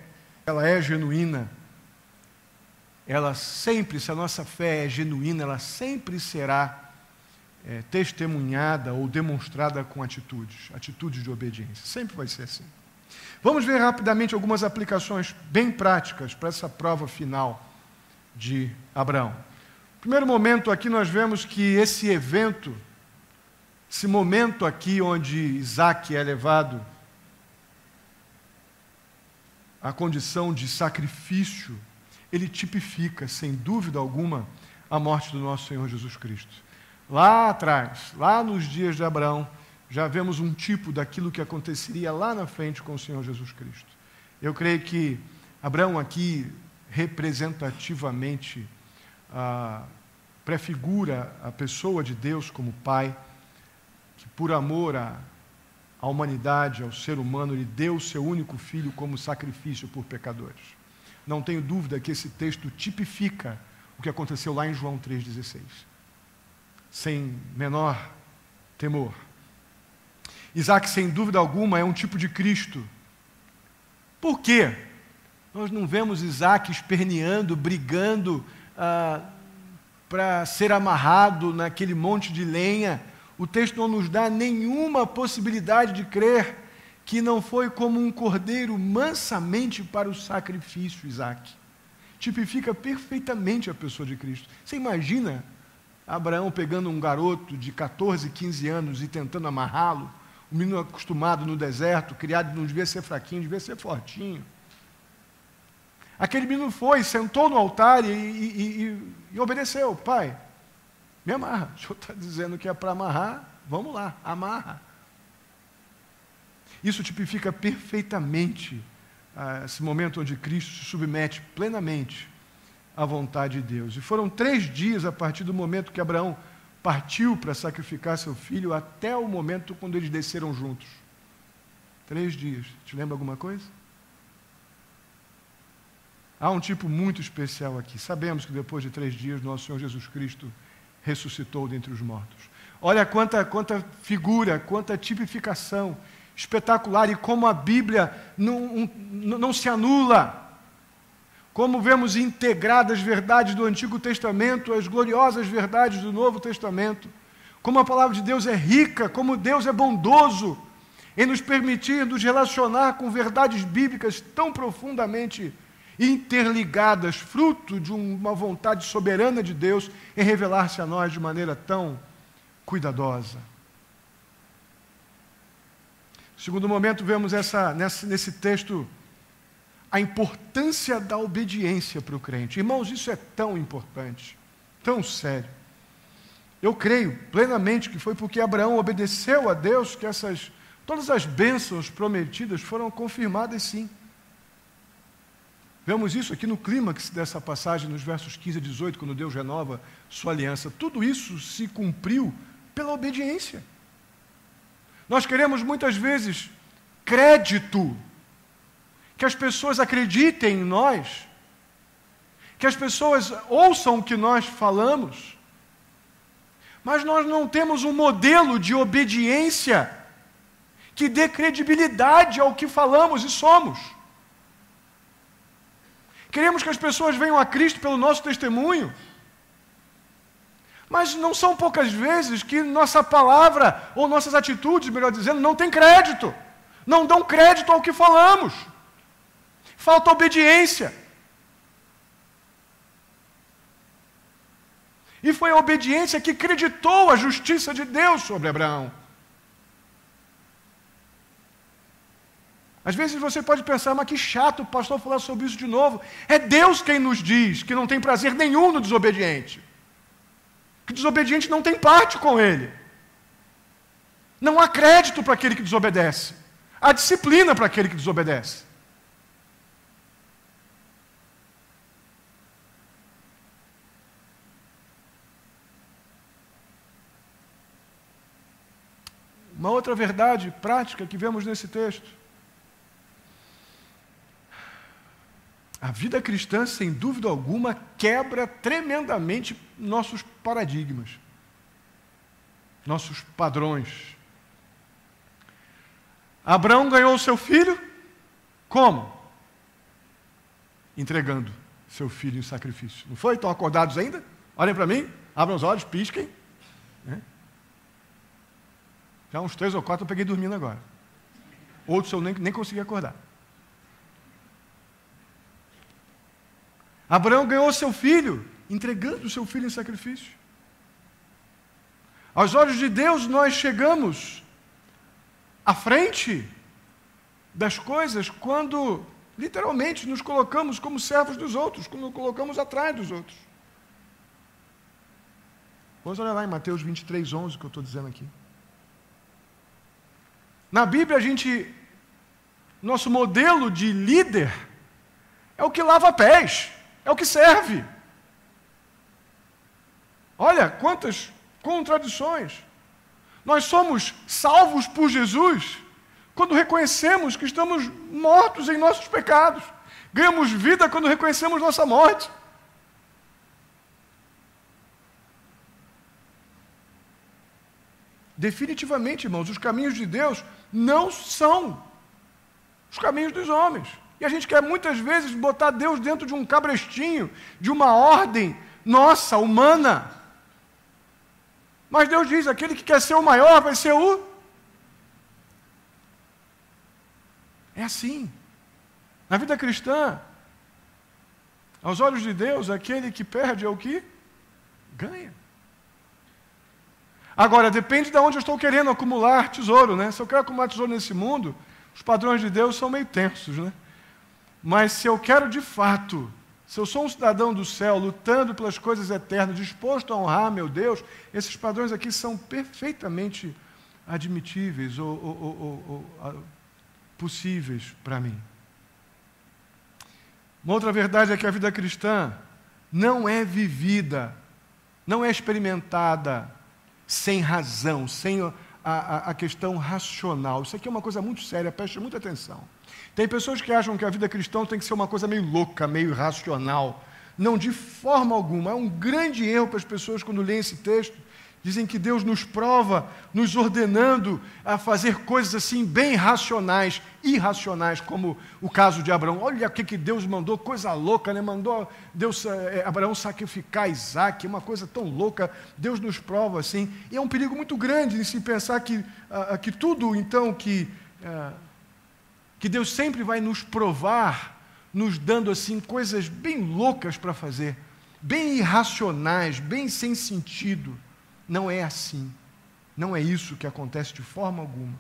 ela é genuína. Ela sempre, se a nossa fé é genuína, ela sempre será testemunhada ou demonstrada com atitudes de obediência. Sempre vai ser assim. Vamos ver rapidamente algumas aplicações bem práticas para essa prova final de Abraão. Primeiro momento aqui nós vemos que esse evento, esse momento aqui onde Isaac é levado à condição de sacrifício, ele tipifica, sem dúvida alguma, a morte do nosso Senhor Jesus Cristo. Lá atrás, lá nos dias de Abraão, já vemos um tipo daquilo que aconteceria lá na frente com o Senhor Jesus Cristo. Eu creio que Abraão aqui, representativamente, prefigura a pessoa de Deus como Pai, que por amor à humanidade, ao ser humano, ele deu o seu único filho como sacrifício por pecadores. Não tenho dúvida que esse texto tipifica o que aconteceu lá em João 3,16. Sem menor temor. Isaac, sem dúvida alguma, é um tipo de Cristo. Por quê? Nós não vemos Isaac esperneando, brigando para ser amarrado naquele monte de lenha. O texto não nos dá nenhuma possibilidade de crer que não foi como um cordeiro mansamente para o sacrifício, Isaac. Tipifica perfeitamente a pessoa de Cristo. Você imagina Abraão pegando um garoto de 14, 15 anos e tentando amarrá-lo? Um menino acostumado no deserto, criado, não devia ser fraquinho, devia ser fortinho. Aquele menino foi, sentou no altar e obedeceu. Pai, me amarra. O senhor está dizendo que é para amarrar? Vamos lá, amarra. Isso tipifica perfeitamente esse momento onde Cristo se submete plenamente à vontade de Deus. E foram 3 dias a partir do momento que Abraão partiu para sacrificar seu filho até o momento quando eles desceram juntos. 3 dias. Te lembra alguma coisa? Há um tipo muito especial aqui. Sabemos que depois de 3 dias, nosso Senhor Jesus Cristo ressuscitou dentre os mortos. Olha quanta figura, quanta tipificação espetacular, e como a Bíblia não se anula. Como vemos integradas as verdades do Antigo Testamento, as gloriosas verdades do Novo Testamento. Como a palavra de Deus é rica, como Deus é bondoso em nos permitir nos relacionar com verdades bíblicas tão profundamente interligadas, fruto de uma vontade soberana de Deus em revelar-se a nós de maneira tão cuidadosa. No segundo momento, vemos nesse texto a importância da obediência para o crente. Irmãos, isso é tão importante, tão sério. Eu creio plenamente que foi porque Abraão obedeceu a Deus que todas as bênçãos prometidas foram confirmadas, sim. Vemos isso aqui no clímax dessa passagem, nos versos 15 a 18, quando Deus renova sua aliança. Tudo isso se cumpriu pela obediência. Nós queremos muitas vezes crédito, que as pessoas acreditem em nós, que as pessoas ouçam o que nós falamos, mas nós não temos um modelo de obediência que dê credibilidade ao que falamos e somos. Queremos que as pessoas venham a Cristo pelo nosso testemunho, mas não são poucas vezes que nossa palavra, ou nossas atitudes, melhor dizendo, não tem crédito, não dão crédito ao que falamos. Falta obediência. E foi a obediência que creditou a justiça de Deus sobre Abraão. Às vezes você pode pensar, mas que chato o pastor falar sobre isso de novo. É Deus quem nos diz que não tem prazer nenhum no desobediente. Que o desobediente não tem parte com ele. Não há crédito para aquele que desobedece. Há disciplina para aquele que desobedece. Uma outra verdade prática que vemos nesse texto. A vida cristã, sem dúvida alguma, quebra tremendamente nossos paradigmas, nossos padrões. Abraão ganhou o seu filho, como? Entregando seu filho em sacrifício. Não foi? Estão acordados ainda? Olhem para mim, abram os olhos, pisquem. Já uns 3 ou 4 eu peguei dormindo agora. Outros eu nem consegui acordar. Abraão ganhou seu filho, entregando o seu filho em sacrifício. Aos olhos de Deus, nós chegamos à frente das coisas quando, literalmente, nos colocamos como servos dos outros, quando nos colocamos atrás dos outros. Vamos olhar lá em Mateus 23, 11, que eu estou dizendo aqui. Na Bíblia, nosso modelo de líder é o que lava pés. É o que serve. Olha quantas contradições. Nós somos salvos por Jesus quando reconhecemos que estamos mortos em nossos pecados. Ganhamos vida quando reconhecemos nossa morte. Definitivamente, irmãos, os caminhos de Deus não são os caminhos dos homens. E a gente quer muitas vezes botar Deus dentro de um cabrestinho, de uma ordem nossa, humana. Mas Deus diz, aquele que quer ser o maior vai ser o... É assim. Na vida cristã, aos olhos de Deus, aquele que perde é o que ganha. Agora, depende de onde eu estou querendo acumular tesouro, né? Se eu quero acumular tesouro nesse mundo, os padrões de Deus são meio tensos, né? Mas se eu quero de fato, se eu sou um cidadão do céu, lutando pelas coisas eternas, disposto a honrar meu Deus, esses padrões aqui são perfeitamente admitíveis ou possíveis para mim. Uma outra verdade é que a vida cristã não é vivida, não é experimentada sem razão, sem a questão racional. Isso aqui é uma coisa muito séria, preste muita atenção. Tem pessoas que acham que a vida cristã tem que ser uma coisa meio louca, meio irracional. Não, de forma alguma. É um grande erro para as pessoas quando leem esse texto. Dizem que Deus nos prova, nos ordenando a fazer coisas assim bem racionais, irracionais, como o caso de Abraão. Olha o que Deus mandou, coisa louca, né? Mandou Abraão sacrificar Isaac, uma coisa tão louca. Deus nos prova assim. E é um perigo muito grande em se pensar que tudo, então, que Deus sempre vai nos provar, nos dando assim coisas bem loucas para fazer, bem irracionais, bem sem sentido. Não é assim. Não é isso que acontece de forma alguma.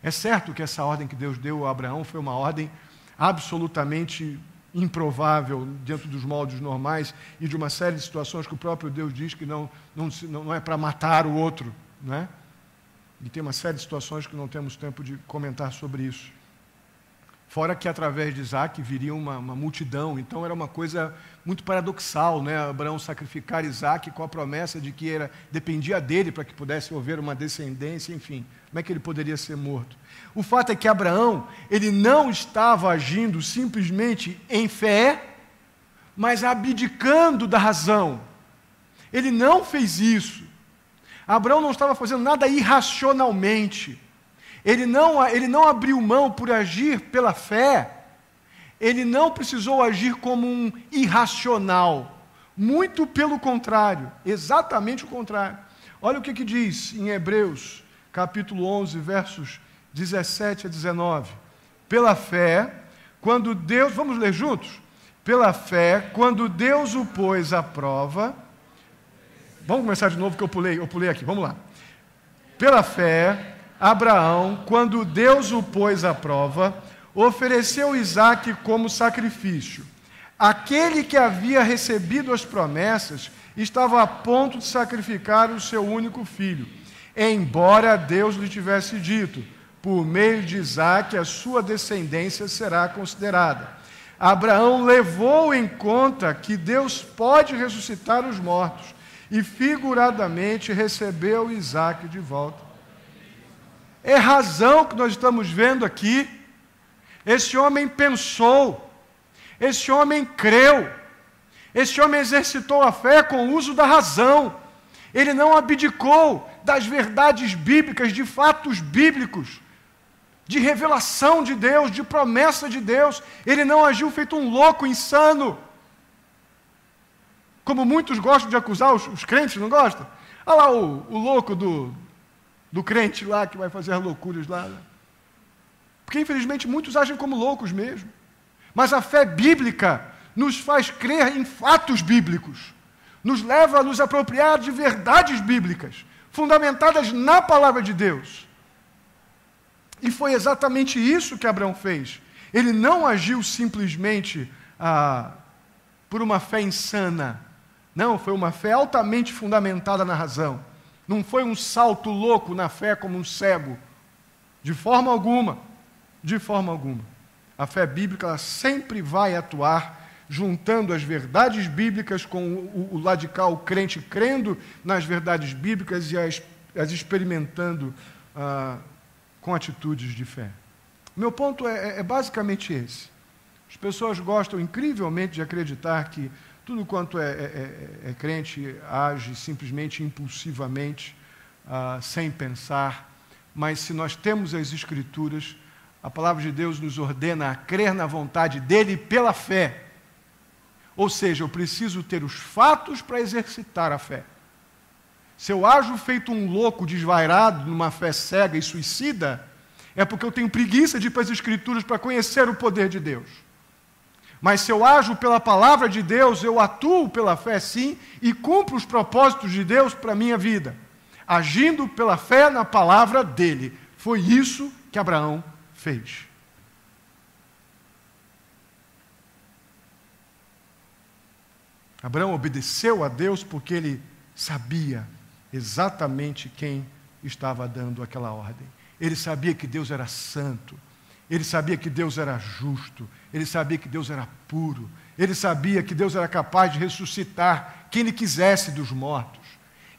É certo que essa ordem que Deus deu a Abraão foi uma ordem absolutamente improvável dentro dos moldes normais e de uma série de situações que o próprio Deus diz que não é para matar o outro, não é? E tem uma série de situações que não temos tempo de comentar sobre isso. Fora que através de Isaac viria uma multidão, então era uma coisa muito paradoxal, né? Abraão sacrificar Isaac com a promessa de que dependia dele para que pudesse haver uma descendência, enfim, como é que ele poderia ser morto? O fato é que Abraão, ele não estava agindo simplesmente em fé, mas abdicando da razão. Ele não fez isso. Abraão não estava fazendo nada irracionalmente. Ele não abriu mão por agir pela fé. Ele não precisou agir como um irracional. Muito pelo contrário, exatamente o contrário. Olha o que diz em Hebreus, capítulo 11, versos 17 a 19. Pela fé, quando Deus... Vamos ler juntos? Pela fé, quando Deus o pôs à prova... Vamos começar de novo que eu pulei aqui, vamos lá. Pela fé... Abraão, quando Deus o pôs à prova, ofereceu Isaque como sacrifício. Aquele que havia recebido as promessas estava a ponto de sacrificar o seu único filho, embora Deus lhe tivesse dito, por meio de Isaque a sua descendência será considerada. Abraão levou em conta que Deus pode ressuscitar os mortos e figuradamente recebeu Isaque de volta. É razão que nós estamos vendo aqui. Esse homem pensou, esse homem creu, esse homem exercitou a fé com o uso da razão. Ele não abdicou das verdades bíblicas, de fatos bíblicos, de revelação de Deus, de promessa de Deus. Ele não agiu feito um louco, insano, como muitos gostam de acusar os crentes, não gostam? Olha lá o louco do crente lá que vai fazer as loucuras lá. Né? Porque, infelizmente, muitos agem como loucos mesmo. Mas a fé bíblica nos faz crer em fatos bíblicos. Nos leva a nos apropriar de verdades bíblicas, fundamentadas na palavra de Deus. E foi exatamente isso que Abraão fez. Ele não agiu simplesmente por uma fé insana. Não, foi uma fé altamente fundamentada na razão. Não foi um salto louco na fé como um cego. De forma alguma. De forma alguma. A fé bíblica ela sempre vai atuar juntando as verdades bíblicas com o radical crente crendo nas verdades bíblicas e as experimentando com atitudes de fé. Meu ponto é basicamente esse. As pessoas gostam incrivelmente de acreditar que tudo quanto é crente age simplesmente impulsivamente, sem pensar, mas se nós temos as Escrituras, a palavra de Deus nos ordena a crer na vontade dEle pela fé. Ou seja, eu preciso ter os fatos para exercitar a fé. Se eu ajo feito um louco desvairado numa fé cega e suicida, é porque eu tenho preguiça de ir para as Escrituras para conhecer o poder de Deus. Mas se eu ajo pela palavra de Deus, eu atuo pela fé sim e cumpro os propósitos de Deus para a minha vida, agindo pela fé na palavra dEle. Foi isso que Abraão fez. Abraão obedeceu a Deus porque ele sabia exatamente quem estava dando aquela ordem. Ele sabia que Deus era santo. Ele sabia que Deus era justo, ele sabia que Deus era puro, ele sabia que Deus era capaz de ressuscitar quem ele quisesse dos mortos.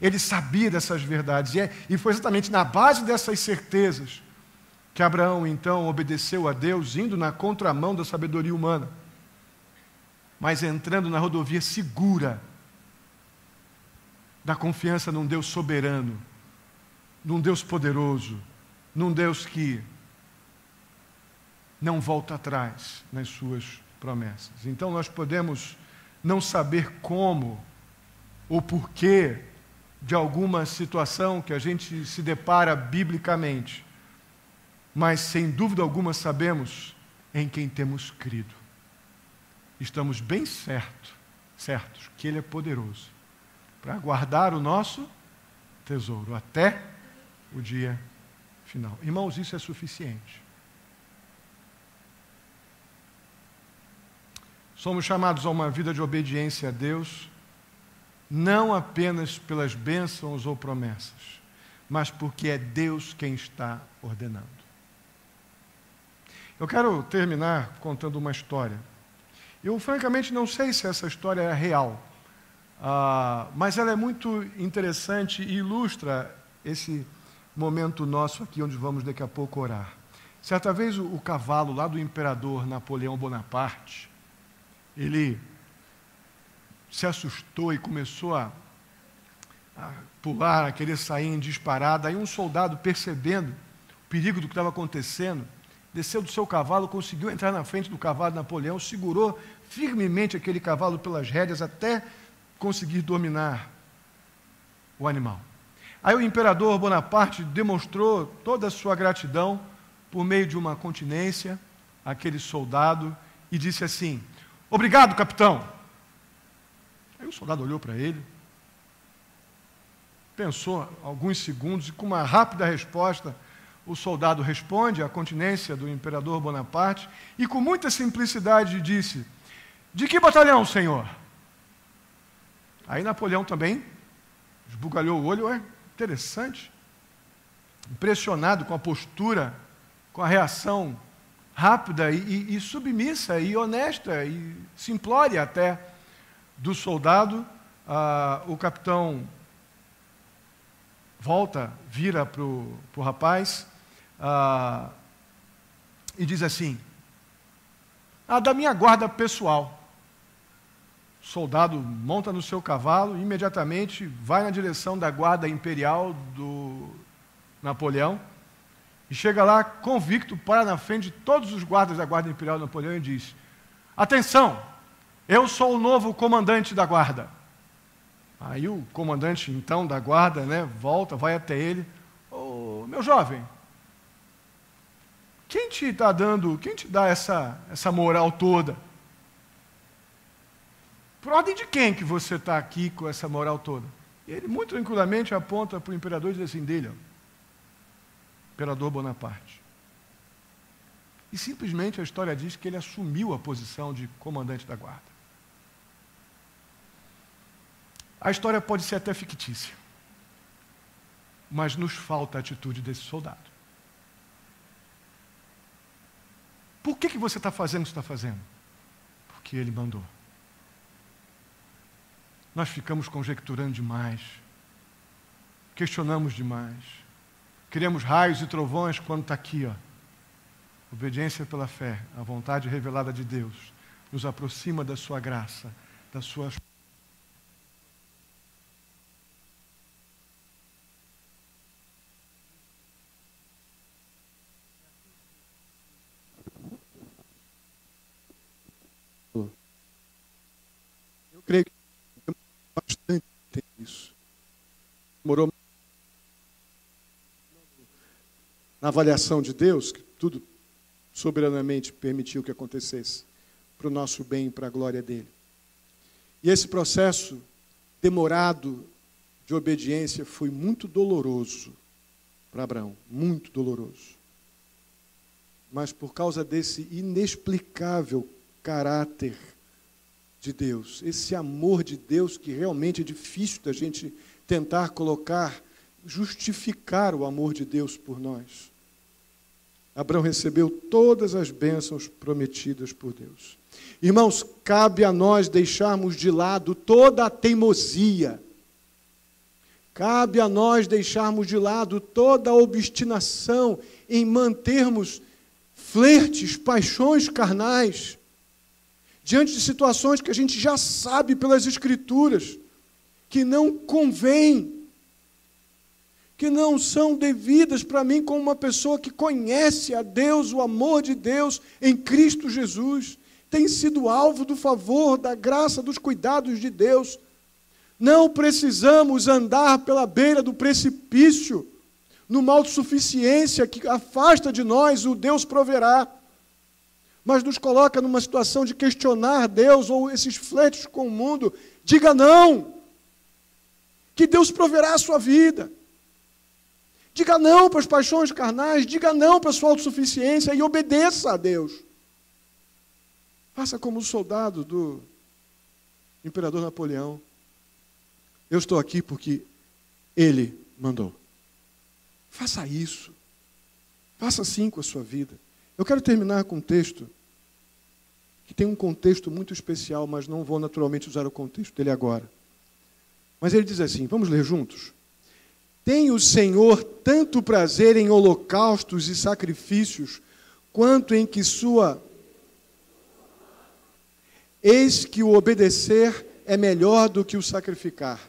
Ele sabia dessas verdades, e foi exatamente na base dessas certezas que Abraão, então, obedeceu a Deus, indo na contramão da sabedoria humana, mas entrando na rodovia segura da confiança num Deus soberano, num Deus poderoso, num Deus que não volta atrás nas suas promessas. Então nós podemos não saber como ou porquê de alguma situação que a gente se depara biblicamente, mas sem dúvida alguma sabemos em quem temos crido. Estamos bem certos que Ele é poderoso para guardar o nosso tesouro até o dia final. Irmãos, isso é suficiente. Somos chamados a uma vida de obediência a Deus, não apenas pelas bênçãos ou promessas, mas porque é Deus quem está ordenando. Eu quero terminar contando uma história. Eu, francamente, não sei se essa história é real, mas ela é muito interessante e ilustra esse momento nosso aqui, onde vamos daqui a pouco orar. Certa vez, o cavalo lá do imperador Napoleão Bonaparte, ele se assustou e começou a pular, a querer sair em disparada. Aí um soldado, percebendo o perigo do que estava acontecendo, desceu do seu cavalo, conseguiu entrar na frente do cavalo de Napoleão, segurou firmemente aquele cavalo pelas rédeas até conseguir dominar o animal. Aí o imperador Bonaparte demonstrou toda a sua gratidão por meio de uma continência àquele soldado e disse assim: "Obrigado, capitão." Aí o soldado olhou para ele, pensou alguns segundos e, com uma rápida resposta, o soldado responde à continência do imperador Bonaparte e, com muita simplicidade, disse: "De que batalhão, senhor?" Aí Napoleão também esbugalhou o olho. Interessante, impressionado com a postura, com a reação rápida e submissa e honesta e simplória até do soldado. O capitão vira para o rapaz e diz assim: "Da minha guarda pessoal." O soldado monta no seu cavalo e imediatamente vai na direção da guarda imperial do Napoleão e chega lá convicto, para na frente de todos os guardas da guarda imperial do Napoleão e diz: "Atenção, eu sou o novo comandante da guarda." Aí o comandante, então, da guarda, volta, vai até ele: "Ô, meu jovem, quem te dá essa moral toda? Por ordem de quem que você está aqui com essa moral toda?" E ele, muito tranquilamente, aponta para o imperador e diz assim: "Dele, imperador Bonaparte." E simplesmente a história diz que ele assumiu a posição de comandante da guarda. A história pode ser até fictícia, mas nos falta a atitude desse soldado. Por que você está fazendo o que está fazendo? Porque ele mandou. Nós ficamos conjecturando demais, questionamos demais, queremos raios e trovões quando está aqui, obediência pela fé, a vontade revelada de Deus, nos aproxima da sua graça, da sua... Eu creio que bastante isso. Demorou na avaliação de Deus, que tudo soberanamente permitiu que acontecesse para o nosso bem e para a glória dele. E esse processo demorado de obediência foi muito doloroso para Abraão, muito doloroso. Mas por causa desse inexplicável caráter de Deus, esse amor de Deus que realmente é difícil da gente tentar colocar, justificar o amor de Deus por nós. Abraão recebeu todas as bênçãos prometidas por Deus. Irmãos, cabe a nós deixarmos de lado toda a teimosia. Cabe a nós deixarmos de lado toda a obstinação em mantermos flertes, paixões carnais, diante de situações que a gente já sabe pelas Escrituras, que não convém, que não são devidas para mim como uma pessoa que conhece a Deus, o amor de Deus em Cristo Jesus, tem sido alvo do favor, da graça, dos cuidados de Deus. Não precisamos andar pela beira do precipício, numa autossuficiência que afasta de nós o Deus proverá, mas nos coloca numa situação de questionar Deus ou esses flertes com o mundo. Diga não, que Deus proverá a sua vida. Diga não para as paixões carnais, diga não para a sua autossuficiência e obedeça a Deus. Faça como o soldado do imperador Napoleão. Eu estou aqui porque ele mandou. Faça isso. Faça assim com a sua vida. Eu quero terminar com um texto que tem um contexto muito especial, mas não vou naturalmente usar o contexto dele agora. Mas ele diz assim, vamos ler juntos? Tem o Senhor tanto prazer em holocaustos e sacrifícios, quanto em que eis que o obedecer é melhor do que o sacrificar,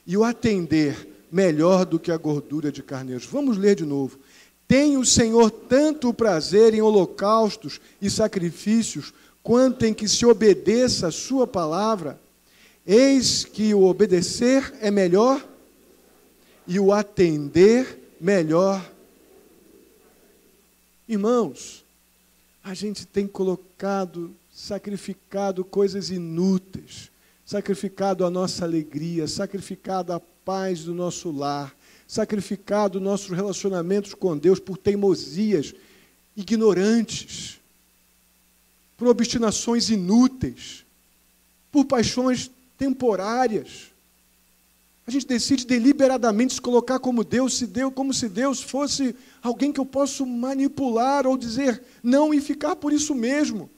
e o atender melhor do que a gordura de carneiros. Vamos ler de novo. Tem o Senhor tanto prazer em holocaustos e sacrifícios, quanto em que se obedeça a sua palavra, eis que o obedecer é melhor e o atender melhor. Irmãos, a gente tem sacrificado coisas inúteis, sacrificado a nossa alegria, sacrificado a paz do nosso lar, sacrificado nossos relacionamentos com Deus por teimosias ignorantes, por obstinações inúteis, por paixões temporárias. A gente decide deliberadamente se colocar como se Deus fosse alguém que eu posso manipular ou dizer não e ficar por isso mesmo.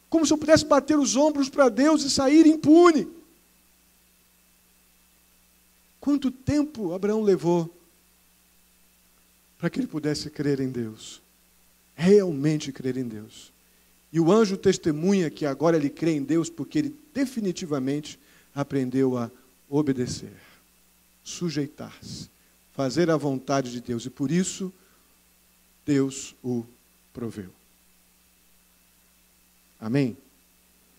Como se eu pudesse bater os ombros para Deus e sair impune. Quanto tempo Abraão levou para que ele pudesse crer em Deus? Realmente crer em Deus. E o anjo testemunha que agora ele crê em Deus porque ele definitivamente aprendeu a obedecer, sujeitar-se, fazer a vontade de Deus. E por isso, Deus o proveu. Amém?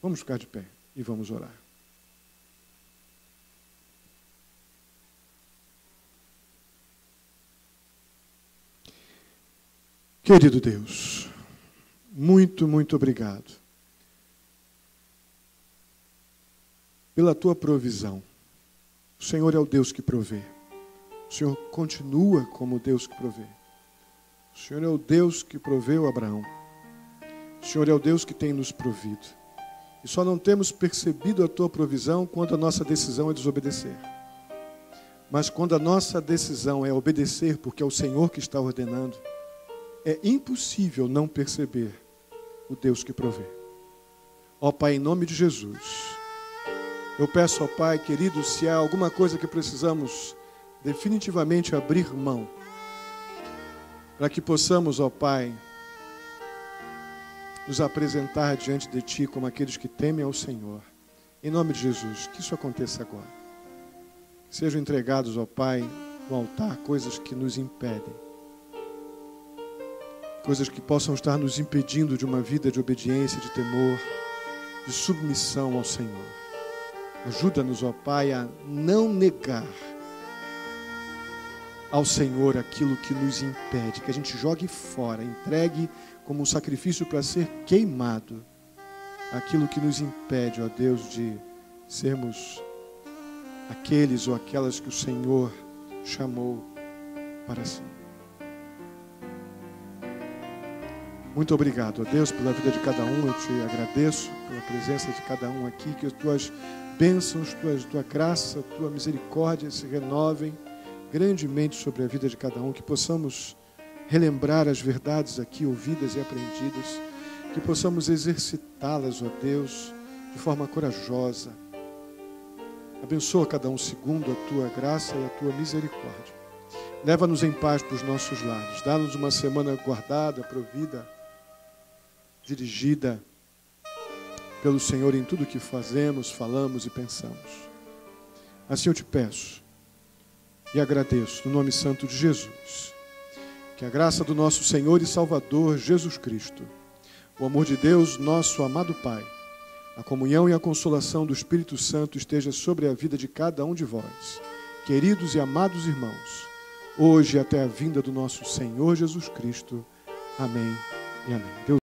Vamos ficar de pé e vamos orar. Querido Deus, muito, muito obrigado pela tua provisão. O Senhor é o Deus que provê. O Senhor continua como o Deus que provê. O Senhor é o Deus que proveu Abraão. O Senhor é o Deus que tem nos provido. E só não temos percebido a tua provisão quando a nossa decisão é desobedecer. Mas quando a nossa decisão é obedecer, porque é o Senhor que está ordenando, é impossível não perceber o Deus que provê. Ó Pai, em nome de Jesus, eu peço ao Pai, querido, se há alguma coisa que precisamos definitivamente abrir mão, para que possamos, ó Pai, nos apresentar diante de Ti como aqueles que temem ao Senhor. Em nome de Jesus, que isso aconteça agora. Que sejam entregados, ó Pai, no altar, coisas que nos impedem. Coisas que possam estar nos impedindo de uma vida de obediência, de temor, de submissão ao Senhor. Ajuda-nos, ó Pai, a não negar ao Senhor aquilo que nos impede, que a gente jogue fora, entregue como um sacrifício para ser queimado aquilo que nos impede, ó Deus, de sermos aqueles ou aquelas que o Senhor chamou para si. Muito obrigado, ó Deus, pela vida de cada um. Eu te agradeço pela presença de cada um aqui, que as tuas bênçãos, tua graça, tua misericórdia se renovem grandemente sobre a vida de cada um, que possamos relembrar as verdades aqui ouvidas e aprendidas, que possamos exercitá-las, ó Deus, de forma corajosa, Abençoa cada um segundo a tua graça e a tua misericórdia. Leva-nos em paz para os nossos lares. Dá-nos uma semana guardada, provida, dirigida pelo Senhor em tudo que fazemos, falamos e pensamos. Assim eu te peço e agradeço no nome santo de Jesus. Que a graça do nosso Senhor e Salvador Jesus Cristo, o amor de Deus, nosso amado Pai, a comunhão e a consolação do Espírito Santo esteja sobre a vida de cada um de vós, queridos e amados irmãos, hoje até a vinda do nosso Senhor Jesus Cristo. Amém e amém. Deus